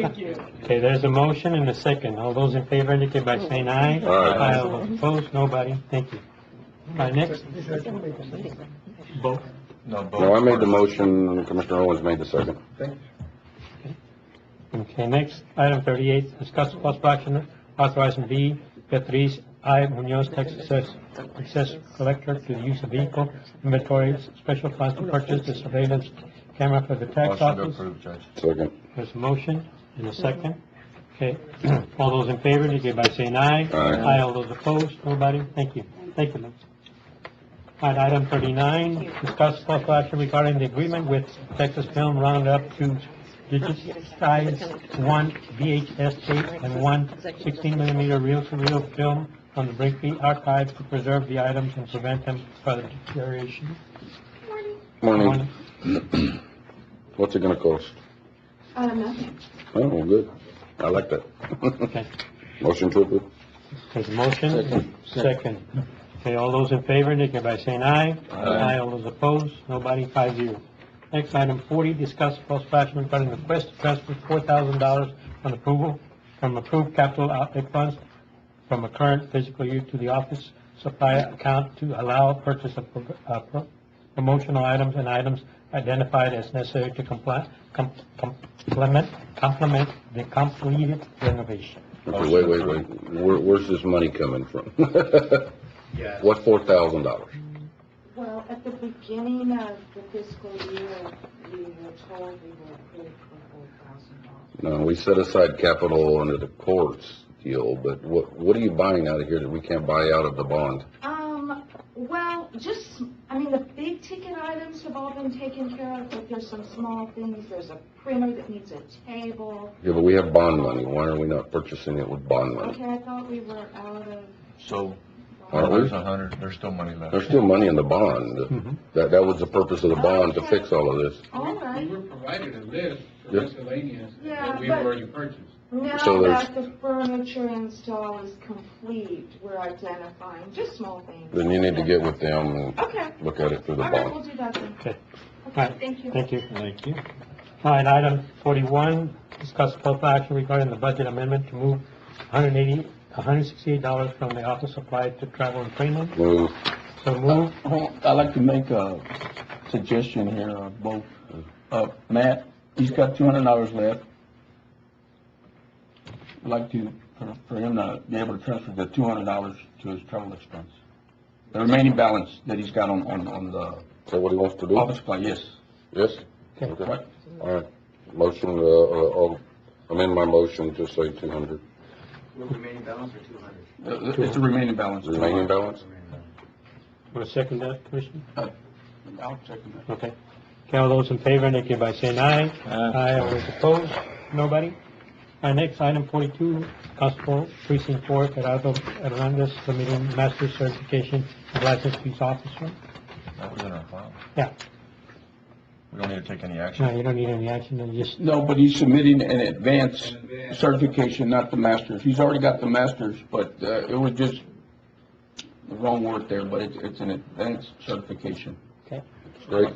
thank you. Okay, there's a motion and a second. All those in favor indicate by saying aye. Aye. All those opposed, nobody. Thank you. All right, next. Both. No, No, I made the motion, Commissioner Owens made the second. Okay, next, item 38, discuss possible action authorizing V. Beatriz I. Munoz, Texas Assessor Collector, to the use of vehicle inventory special funds to purchase the surveillance camera for the tax Motion to office. approve, Judge. Second. There's a motion and a second. Okay, all those in favor indicate by saying aye. Aye. All those opposed, nobody. Thank you. Thank you, Liz. All right, item 39, discuss possible action regarding the agreement with Texas Film Roundup to digitize one VHS tape and one 16-millimeter reel-to-reel film from the Brinkley archive to preserve the items and prevent them further deterioration. Morning. What's it gonna cost? Nothing. Oh, well, good. I like that. Okay. Motion to approve. There's a motion. Second. Okay, all those in favor indicate by saying aye. Aye. All those opposed, nobody, 5-0. Next, item 40, discuss possible action regarding the request to transfer $4,000 on approval from approved capital outlay funds from a current fiscal year to the office supply account to allow purchase of promotional items and items identified as necessary to complement the completed renovation. Okay, wait. Where's this money coming from? Yes. What $4,000? Well, at the beginning of the fiscal year, we were told we were approved for $4,000. No, we set aside capital under the courts deal, but what are you buying out of here that we can't buy out of the bond? Well, the big ticket items have all been taken care of, but there's some small things. There's a printer that needs a table. Yeah, but we have bond money. Why are we not purchasing it with bond money? Okay, I thought we were out of... So, Aren't we? there's 100, there's still money left. There's still money in the bond. That was the purpose of the bond, to fix all of this. All right. We were provided a list for Yep. miscellaneous Yeah, that we've but- already purchased. Now So there's- that the furniture install is complete, we're identifying just small things. Then you need to get with them and Okay. look at it through the All right, we'll bond. do that then. Okay. Okay, All right. thank you. Thank you. Thank you. All right, item 41, discuss possible action regarding the budget amendment to move $168 from the office supply to travel and training. Move. So move. I'd like to make a suggestion here, both. Matt, he's got $200 left. I'd like for him to be able to transfer the $200 to his travel expense. The remaining balance that he's got on the Is that what he wants to do? office supply, yes. Yes? Okay. Okay. All right. Motion, I'll amend my motion to say 200. Will remaining balance or 200? It's the remaining balance. Remaining balance? Want to second that, Commissioner? I'll second that. Okay. Okay, all those in favor indicate by saying aye. Aye. All those opposed, nobody. Our next, item 42, Constable Precinct 4, Gerardo Hernandez, submitting master certification of licensed police officer. That was in our file. Yeah, We don't need to take any action. no, you don't need any action, you just, No, but he's submitting an advanced certification, not the master's. He's already got the master's, but it was just the wrong word there, but it's an advanced certification. okay. Great.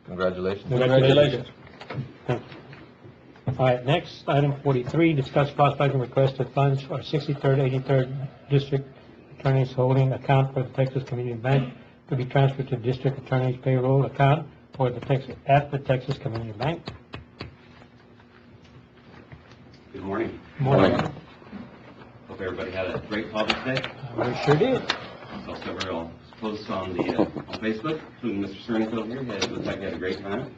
Congratulations. Congratulations. All right, next, item 43, discuss possible action requested funds for 63rd, 83rd District Attorney's holding account for the Texas Community Bank to be transferred to District Attorney's payroll account for the Texas Community Bank. Good morning. Morning. Hope everybody had a great Father's Day. We sure did. I'll cover all posts on the, on Facebook, including Mr. Cernick over here. It looks like he had a great time.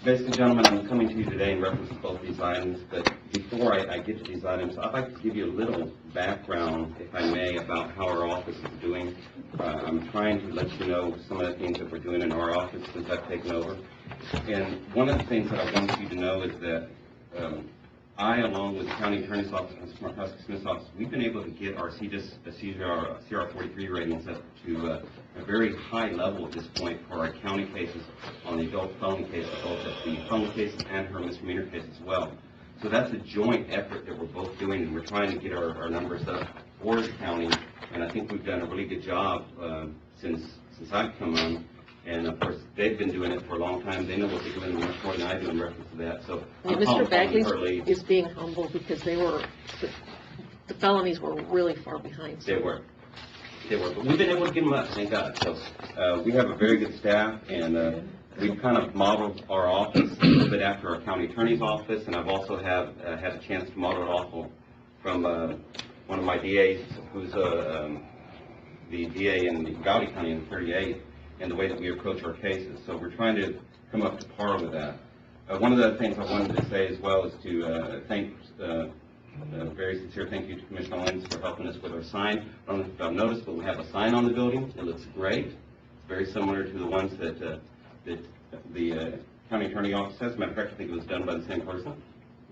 Basically, gentlemen, I'm coming to you today in reference to both these items, but before I get to these items, I'd like to give you a little background, if I may, about how our office is doing. I'm trying to let you know some of the things that we're doing in our office since I've taken over. And one of the things that I want you to know is that I, along with the County Attorney's Office and Smart Husky Smith's office, we've been able to get our CR43 ratings up to a very high level at this point for our county cases on the adult felony cases, both at the felony cases and her misdemeanor case as well. So that's a joint effort that we're both doing, and we're trying to get our numbers up for the county, and I think we've done a really good job since I've come on. And of course, they've been doing it for a long time. They know what they're doing much more than I do in reference to that. So Yeah, Mr. Bagley is being humble because the felonies were really far behind. They were. But we've been able to get them up, thank God. So we have a very good staff, and we've kind of modeled our office a little bit after our county attorney's office, and I've also had a chance to model it off from one of my DAs, who's the DA in the Uvalde County in 38. And the way that we approach our cases. So we're trying to come up to par with that. One of the other things I wanted to say as well is to thank, a very sincere thank you to Commissioner Owens for helping us with our sign. I don't know if you've noticed, but we have a sign on the building. It looks great. It's very similar to the ones that the county attorney office has. As a matter of fact, I think it was done by the same person,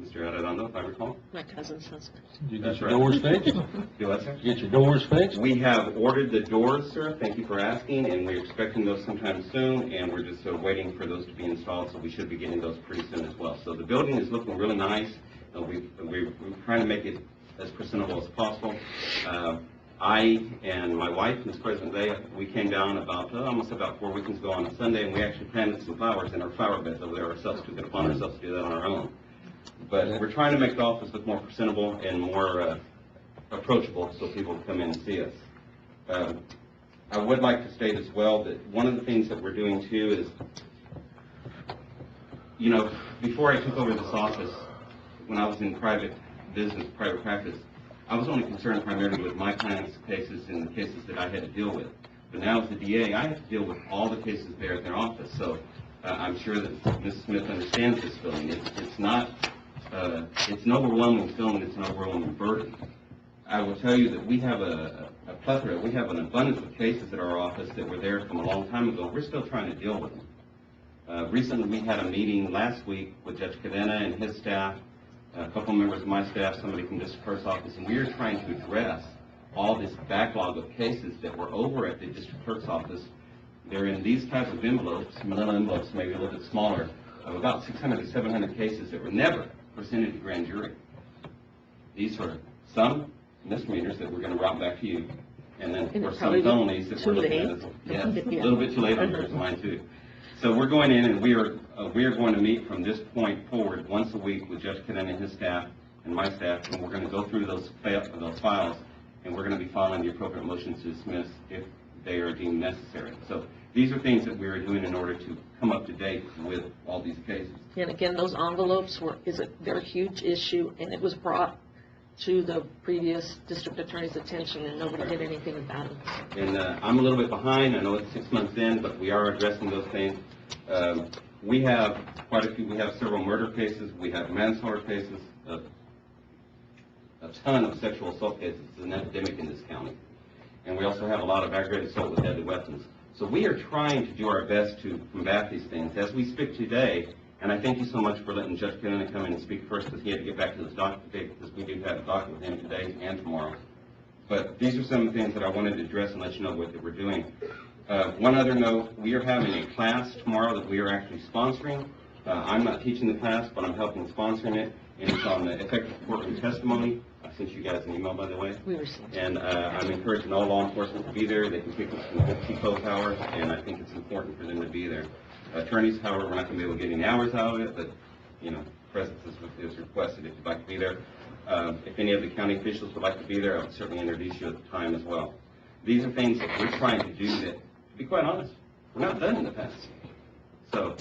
Mr. Arredondo, if I recall. My cousin's husband. Did you get your doors fixed? Do what, sir? Get your doors fixed? We have ordered the doors, sir. Thank you for asking, and we're expecting those sometime soon, and we're just waiting for those to be installed, so we should be getting those pretty soon as well. So the building is looking really nice. We're trying to make it as presentable as possible. I and my wife, Ms. President, we came down almost about 4 weekends ago on a Sunday, and we actually planted some flowers in our flower beds over there ourselves. We could upon ourselves to do that on our own. But we're trying to make the office look more presentable and more approachable so people can come in and see us. I would like to state as well that one of the things that we're doing too is, you know, before I took over this office, when I was in private business, private practice, I was only concerned primarily with my clients' cases and the cases that I had to deal with. But now as the DA, I have to deal with all the cases there at their office. So I'm sure that Mrs. Smith understands this feeling. It's not, it's an overwhelming feeling, it's an overwhelming burden. I will tell you that we have a plethora, we have an abundance of cases at our office that were there from a long time ago. We're still trying to deal with them. Recently, we had a meeting last week with Judge Cadena and his staff, a couple members of my staff, somebody from district clerk's office, and we are trying to address all this backlog of cases that were over at the district clerk's office. They're in these types of envelopes, manila envelopes, maybe a little bit smaller, of about 600 to 700 cases that were never presented to grand jury. These are some misdemeanors that we're going to route back to you, and then for some felonies that we're looking at. Yes, a little bit too late on yours, mine too. So we're going in, and we are going to meet from this point forward once a week with Judge Cadena and his staff and my staff, and we're going to go through those files, and we're going to be filing the appropriate motions to dismiss if they are deemed necessary. So these are things that we are doing in order to come up to date with all these cases. And again, those envelopes they're a huge issue, and it was brought to the previous district attorney's attention, and nobody did anything about it. And I'm a little bit behind. I know it's 6 months in, but we are addressing those things. We have quite a few. We have several murder cases. We have manslaughter cases. A ton of sexual assault cases. It's an epidemic in this county. And we also have a lot of aggravated assault with deadly weapons. So we are trying to do our best to combat these things. As we speak today, and I thank you so much for letting Judge Cadena come in and speak first, because he had to get back to this docket today, because we do have a docket with him today and tomorrow. But these are some of the things that I wanted to address and let you know what that we're doing. One other note, we are having a class tomorrow that we are actually sponsoring. I'm not teaching the class, but I'm helping sponsoring it, and it's on the effective courtroom testimony. I sent you guys an email, by the way. We received. And I'm encouraging all law enforcement to be there. They can pick up some good TCO power, and I think it's important for them to be there. Attorneys, however, we're not going to be able to get any hours out of it, but, you know, presence is requested if you'd like to be there. If any of the county officials would like to be there, I would certainly introduce you at the time as well. These are things that we're trying to do that, to be quite honest, we're not done in the past. So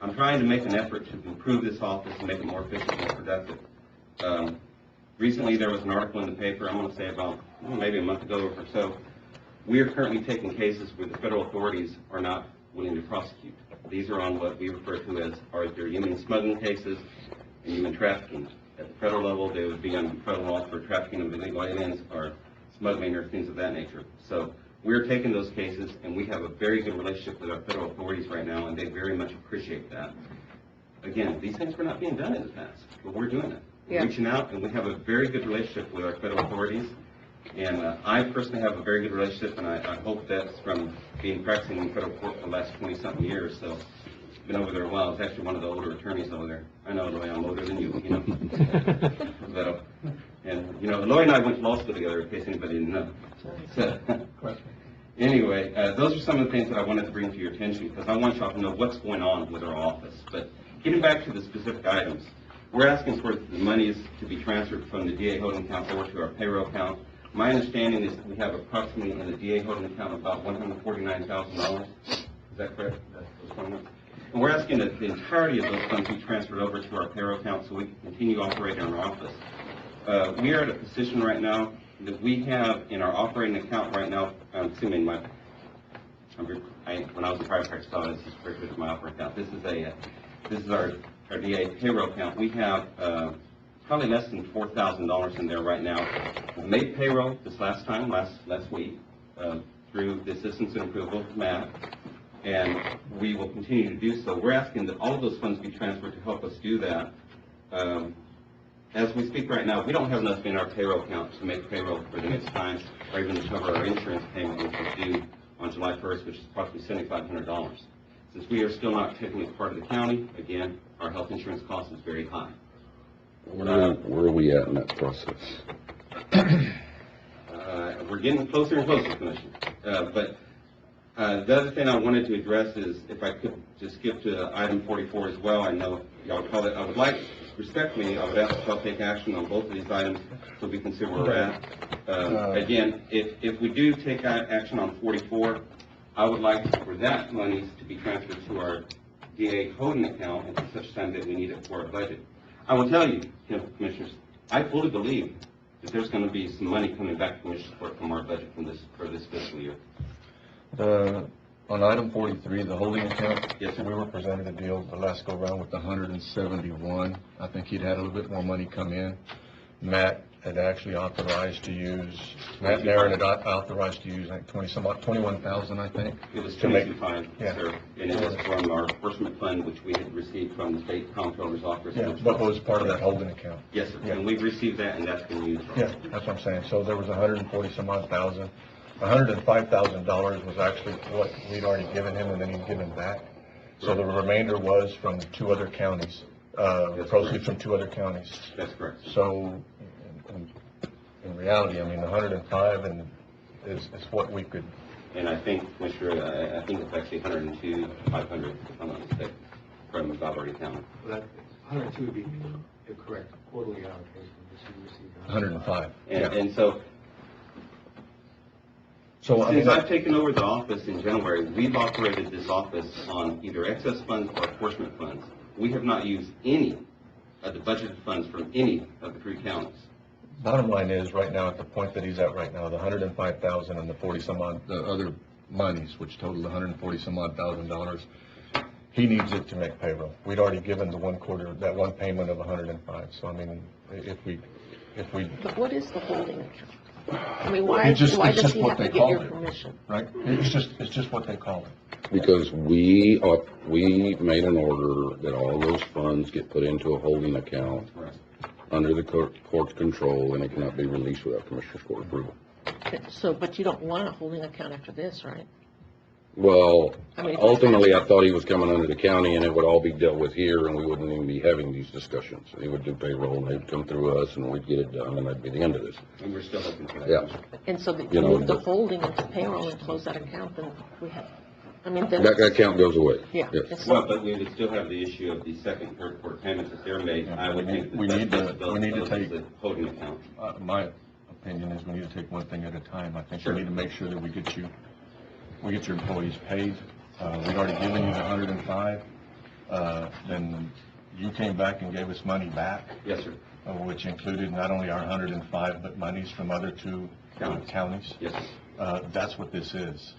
I'm trying to make an effort to improve this office and make it more efficient, more productive. Recently, there was an article in the paper, I'm going to say about maybe a month ago or so, We are currently taking cases where the federal authorities are not willing to prosecute. These are on what we refer to as their human smuggling cases and human trafficking. At the federal level, they would be on federal law for trafficking of illegal aliens or smuggling or things of that nature. So we're taking those cases, and we have a very good relationship with our federal authorities right now, and they very much appreciate that. Again, these things were not being done in the past, but we're doing it. We're reaching out, and we have a very good relationship with our federal authorities. And I personally have a very good relationship, and I hope that's from being practicing in federal court for the last 20-something years. So I've been over there a while. It's actually one of the older attorneys over there. I know, Eloy, I'm older than you, you know. But, and, you know, Eloy and I went to law school together, in case anybody didn't know. So, anyway, those are some of the things that I wanted to bring to your attention, because I want y'all to know what's going on with our office. But getting back to the specific items, we're asking for the monies to be transferred from the DA holding account over to our payroll account. My understanding is that we have approximately in the DA holding account about $149,000. Is that correct? And we're asking that the entirety of those funds be transferred over to our payroll account so we can continue operating our office. We are at a position right now that we have in our operating account right now, when I was in private practice, this is referred to my operating account. This is our DA payroll account. We have probably less than $4,000 in there right now. We made payroll this last week, through the assistance and approval of Matt, and we will continue to do so. We're asking that all of those funds be transferred to help us do that. As we speak right now, we don't have enough in our payroll account to make payroll for the next time, or even to cover our insurance payment, which is due on July 1st, which is approximately $7,500. Since we are still not technically part of the county, again, our health insurance cost is very high. Where are we at in that process? We're getting closer and closer, Commissioner. But the other thing I wanted to address is, if I could just skip to item 44 as well. I know y'all called it. I would like, respectfully, I would ask y'all to take action on both of these items so we can see where we're at. Again, if we do take action on 44, I would like for that money to be transferred to our DA holding account until such time that we need it for our budget. I will tell you, Commissioners, I fully believe that there's going to be some money coming back from Commissioner Court from our budget for this fiscal year. On item 43, the holding account, yes, we were presented a deal the last go around with 171. I think he'd had a little bit more money come in. Matt had actually authorized to use, Matt and Aaron had authorized to use like 21,000, I think. It was 22,500, sir, and it was from our enforcement fund, which we had received from the state comptroller's office. Yeah, but was part of that holding account. Yes, sir, and we've received that, and that's been used. Yeah, that's what I'm saying. So there was 140 some odd thousand. $105,000 was actually what we'd already given him, and then he'd given back. So the remainder was from two other counties, proceeds from two other counties. That's correct. So in reality, I mean, 105 is what we could. And I think, Commissioner, I think it's actually 102,500, if I'm not mistaken, from Valverde County. Well, that 102 would be the correct quarterly allocation. 105. And so I mean, since I've taken over the office in January, we've operated this office on either excess funds or apportionment funds. We have not used any of the budgeted funds from any of the three counties. Bottom line is, right now, at the point that he's at right now, the 105,000 and the 40 some odd, the other monies, which total 140 some odd $1,000, he needs it to make payroll. We'd already given the one payment of 105. So I mean, if we. But what is the holding account? I mean, why does he have to get your permission? Right? It's just what they call it. Because we made an order that all those funds get put into a holding account under the court's control, and it cannot be released without Commissioner's Court approval. So, but you don't want a holding account after this, right? Well, I mean, ultimately, I thought he was coming under the county, and it would all be dealt with here, and we wouldn't even be having these discussions. He would do payroll, and they'd come through us, and we'd get it done, and that'd be the end of this. And we're still hoping for that. Yeah. And so that you move the holding into payroll and close that account, then we have, I mean, then. That account goes away. Yeah. Yes. Well, but we would still have the issue of the second and third quarter payments that they're made. I would think that we need to take the holding account. My opinion is we need to take one thing at a time. I think we need to make sure that we get your employees paid. We'd already given you the 105. Then you came back and gave us money back. Yes, sir. Which included not only our 105, but monies from other two counties. Yes, sir. That's what this is.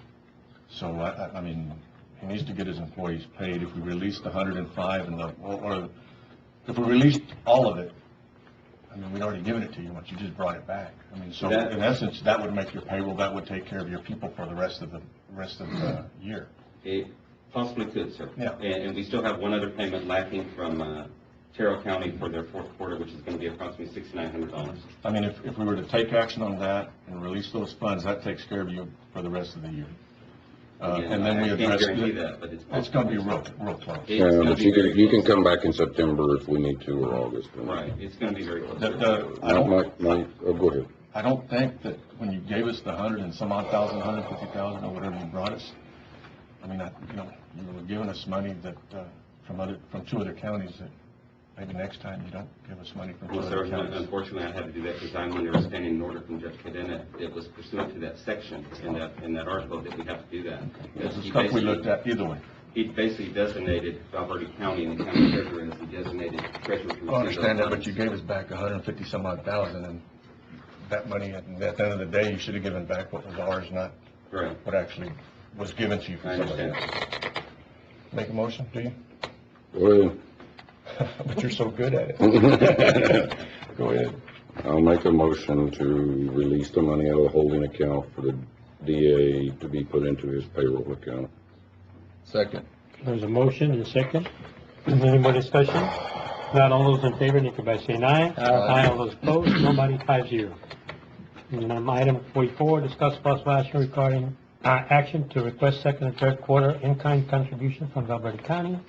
So, I mean, he needs to get his employees paid. If we released the 105 and or if we released all of it, I mean, we'd already given it to you once you just brought it back. I mean, so in essence, that would make your payroll, that would take care of your people for the rest of the year. It possibly could, sir. Yeah. And we still have one other payment lacking from Terrell County for their fourth quarter, which is going to be approximately $6,900. I mean, if we were to take action on that and release those funds, that takes care of you for the rest of the year. And then we I can't address, guarantee that, but it's going to be real close. It's Yeah, gonna but be you very can close. come back in September if we need to, or August. Right, it's going to be very close. I don't, Go ahead. I don't think that when you gave us the 100 and some odd thousand, 150,000 or whatever you brought us, I mean, you were giving us money that, from two other counties that maybe next time you don't give us money from two Well, other sir, counties. unfortunately, I had to do that because I'm under a standing order from Judge Cadena. It was pursuant to that section in that article that we have to do that. It's the stuff we looked at either way. He basically designated Valverde County and the county treasurer as the designated treasurer. to I understand that, receive those but you gave us back 150 some odd thousand, and that money, at the end of the day, you should have given back what was ours, not Right. what actually was given to you I from somebody understand. else. Make a motion, do you? Go ahead. But you're so good at it. Go ahead. I'll make a motion to release the money out of the holding account for the DA to be put into his payroll account. Second. There's a motion and a second. Any more discussion? Not all those in favor, indicate by saying aye. Aye. All those opposed, nobody, 5-0. And then item 44, discuss possible action regarding action to request second and third quarter in-kind contribution from Valverde County.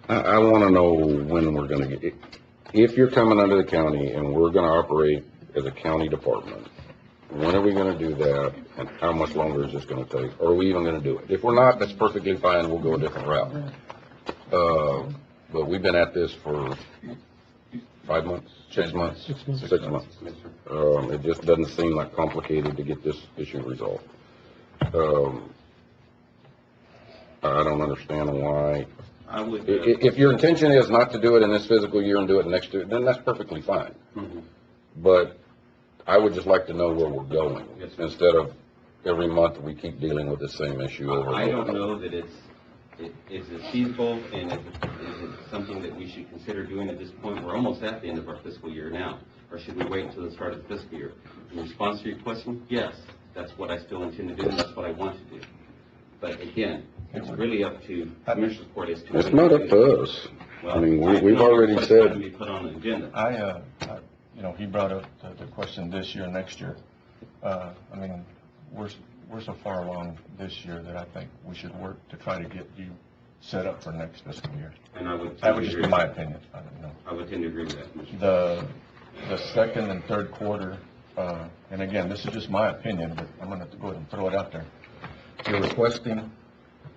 I want to know when we're going to get, if you're coming under the county and we're going to operate as a county department, when are we going to do that, and how much longer is this going to take? Or are we even going to do it? If we're not, that's perfectly fine, we'll go a different route. But we've been at this for 5 months, 6 months? 6 months. 6 months. It just doesn't seem like complicated to get this issue resolved. I don't understand why. I would. If your intention is not to do it in this fiscal year and do it next year, then that's perfectly fine. Mhm. But I would just like to know where we're going, Yes, sir. instead of every month we keep dealing with the same issue over and over. I don't know that is it feasible and is it something that we should consider doing at this point? We're almost at the end of our fiscal year now, or should we wait until the start of the fiscal year? In response to your question, yes, that's what I still intend to do, and that's what I want to do. But again, it's really up to Commissioner's Court as to. It's not up to us. Well, I mean, I we've feel already it's going to said, be put on the agenda. He brought up the question this year, next year. I mean, we're so far along this year that I think we should work to try to get you set up for next fiscal year. And I would. That would just be my opinion. I don't know. I would tend to agree with that, Commissioner. The second and third quarter, and again, this is just my opinion, but I'm going to go ahead and throw it out there. You're requesting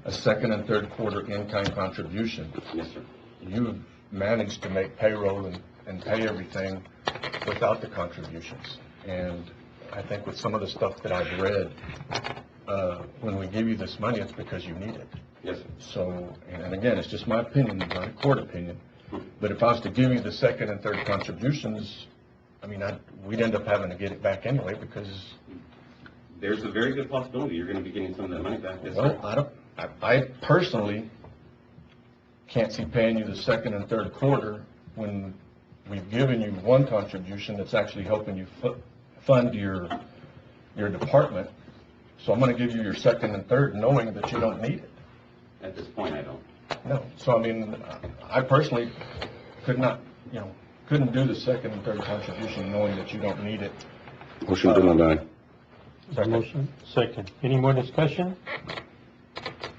a second and third quarter in-kind contribution. Yes, sir. You've managed to make payroll and pay everything without the contributions. And I think with some of the stuff that I've read, when we give you this money, it's because you need it. Yes, sir. So, and again, it's just my opinion, not a court opinion. But if I was to give you the second and third contributions, I mean, we'd end up having to get it back anyway because. There's a very good possibility you're going to be getting some of that money back. Yes, Well, sir. I personally can't see paying you the second and third quarter when we've given you one contribution that's actually helping you fund your department. So I'm going to give you your second and third knowing that you don't need it. At this point, I don't. No. So, I mean, I personally couldn't do the second and third contribution knowing that you don't need it. motion to deny. Motion, second. Any more discussion?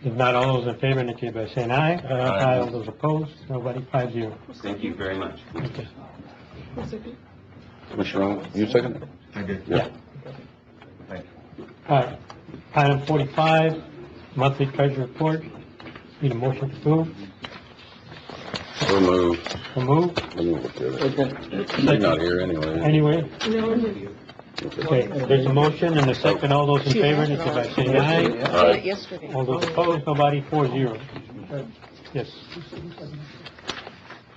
If not, all those in favor, indicate by saying aye. Aye. All those opposed, nobody, 5-0. Thank you very much. Okay. Commissioner Arnold, you second? I did. Yeah. Thank you. All right. Item 45, monthly treasury report. Need a motion to approve. So moved. So moved. Let me look at it. You're not here anyway. Anyway, Okay. okay, there's a motion and a second. All those in favor, indicate by saying aye. Aye. Yesterday. All those opposed, nobody, 4-0. Yes.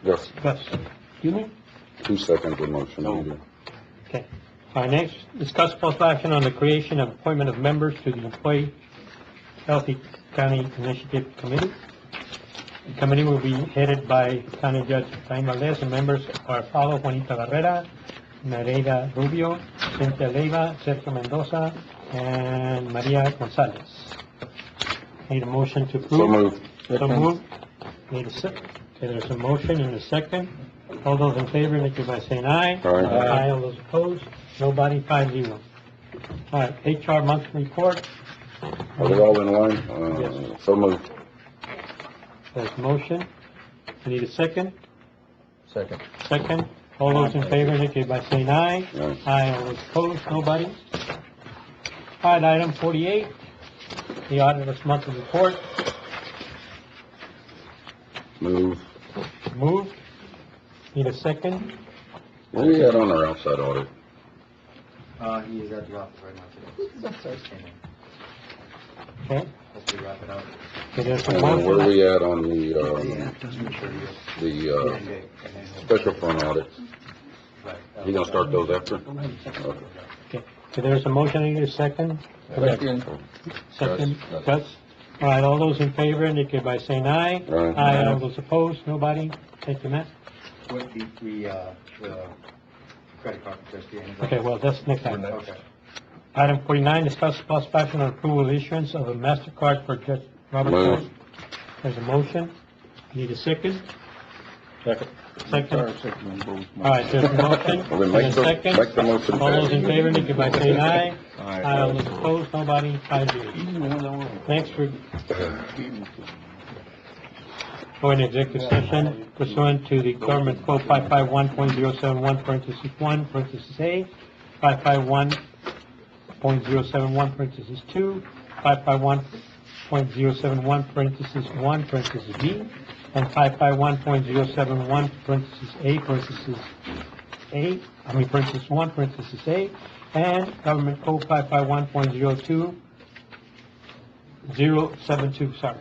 Yes. Gus, excuse me? Who seconded the motion? You did. Okay. All right, next, discuss possible action on the creation of appointment of members to the Employee Healthy County Initiative Committee. The committee will be headed by County Judge Efrain Valdez, and members are follow: Juanita Barrera, Nereida Rubio, Cynthia Leiva, Sergio Mendoza, and Maria Gonzalez. Need a motion to approve? So moved. So moved. Need a second. Okay, there's a motion and a second. All those in favor, indicate by saying aye. Aye. All those opposed, nobody, 5-0. All right, HR monthly report. Are they all in line? Yes. So moved. There's a motion. Need a second? Second. Second. All those in favor, indicate by saying aye. Aye. Aye. All those opposed, nobody. All right, item 48, the auditor's monthly report. Move. Moved. Need a second? Where are we at on our outside audit? He is at the office right now today. Just came in. Okay. Let's wrap it up. Okay, there's a And then where are motion. we at on Yeah. the special fund audit? You gonna start those after? Okay. Okay, so there's a motion, I need a second. Second, Gus. All right, all those in favor, indicate by saying aye. Aye. Aye, all those opposed, nobody. Thank you, Matt. What the credit card for trustee. Okay, well, that's next item. Okay. Item 49, discuss possible action on approval of issuance of a MasterCard for Judge Robert Move. Court. There's a motion. Need a second? Second. Second. All right, there's a motion Well, then and make a the- second. make the motion All those in pass. favor, indicate by saying aye. Aye. Aye, all those opposed, nobody, 5-0. Next, we're going to executive session pursuant to the government code 551.071, parentheses 1, parentheses A, 551.071, parentheses 2, 551.071, parentheses 1, parentheses B, and 551.071, parentheses A, parentheses A, parentheses 1, parentheses A, and government code 551.072, sorry.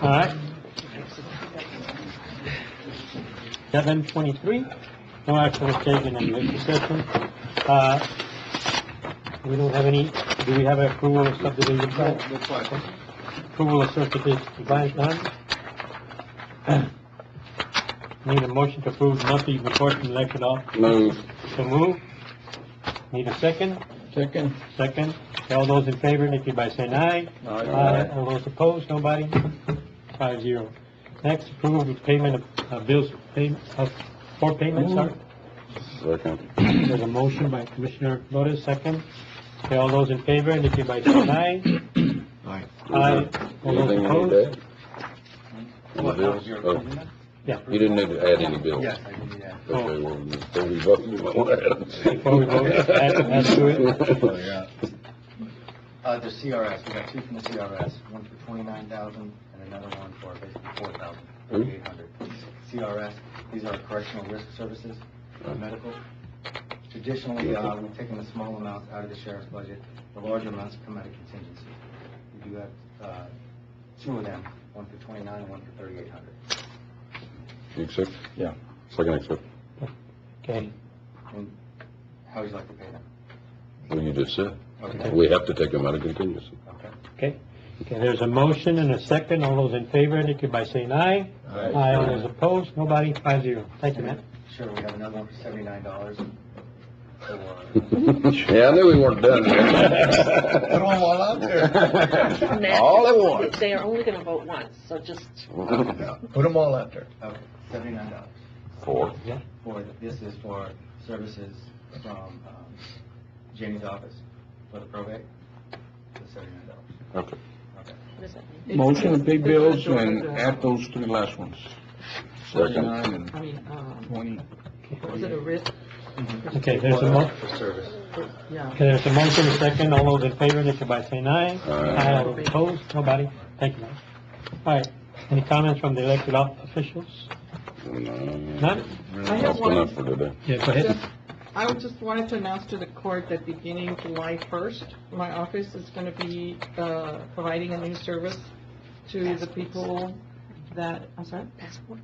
All right. 7:23, no action was taken in executive session. We don't have any, do we have approval of subdivision plan? Approval of certificate of compliance, none? Need a motion to approve monthly report from elected office. Move. So move. Need a second? Second. Second. All those in favor, indicate by saying aye. Aye. All those opposed, nobody? 5-0. Next, approval of payment of bills, for payments, sorry. Second. There's a motion by Commissioner Flores, second. Okay, all those in favor, indicate by saying aye. Aye. Aye. All those Anything you need opposed? to add? On the bills? Oh, Yeah. you didn't need to add any bills? Yes, I did, yeah. Okay, well, before we vote, you might want to add them. Before we vote, add to it. The CRS, we got two from the CRS, one for 29,000 and another one for basically 4,000, 3,800. CRS, these are correctional risk services, medical. Traditionally, we've taken the small amounts out of the sheriff's budget, the larger amounts come out of contingency. We do have, two of them, one for 29 and one for 3,800. You accept? Yeah. Second accept. Okay. And how would you like to pay them? Well, you just said. Okay. We have to take them out of contingency. Okay. Okay. Okay, there's a motion and a second. All those in favor, indicate by saying aye. Aye. All those opposed, nobody, 5-0. Thank you, Matt. Sure, we have another one for $79 Yeah, I knew we weren't done yet. Put them all out there. Matt, All at once. They are only gonna vote once, so just, Put them all out there. Okay, $79. Four. Yeah. This is for services from Jamie's office for the probate, the $79. Okay. what does that mean? Motion to pay bills and add those three last ones. Second. 49 and I mean, 20. was it a risk? Okay, there's a mo, For service. Yeah. okay, there's a motion and a second. All those in favor, indicate by saying aye. Aye. All those opposed, nobody. Thank you, Matt. All right, any comments from the elected officials? None? I have That's one. enough for today. Yeah, go ahead. I just wanted to announce to the court that beginning July 1st, my office is going to be providing a new service to the people that, I'm sorry? Passports?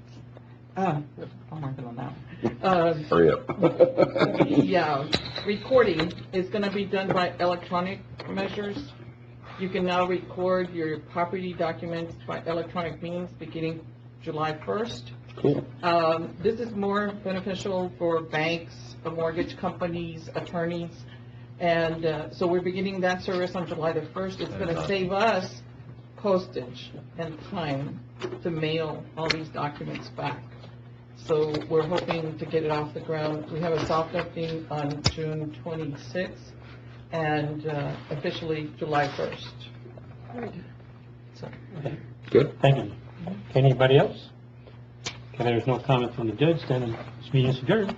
I'm working on that. Hurry up. Yeah, recording is gonna be done by electronic measures. You can now record your property documents by electronic means beginning July 1st. Cool. This is more beneficial for banks, for mortgage companies, attorneys, and so we're beginning that service on July the 1st. It's gonna save us postage and time to mail all these documents back. So we're hoping to get it off the ground. We have a soft opening on June 26th and officially July 1st. So, Good. Thank you. Anybody else? Okay, there's no comment from the judge, then this meeting is adjourned.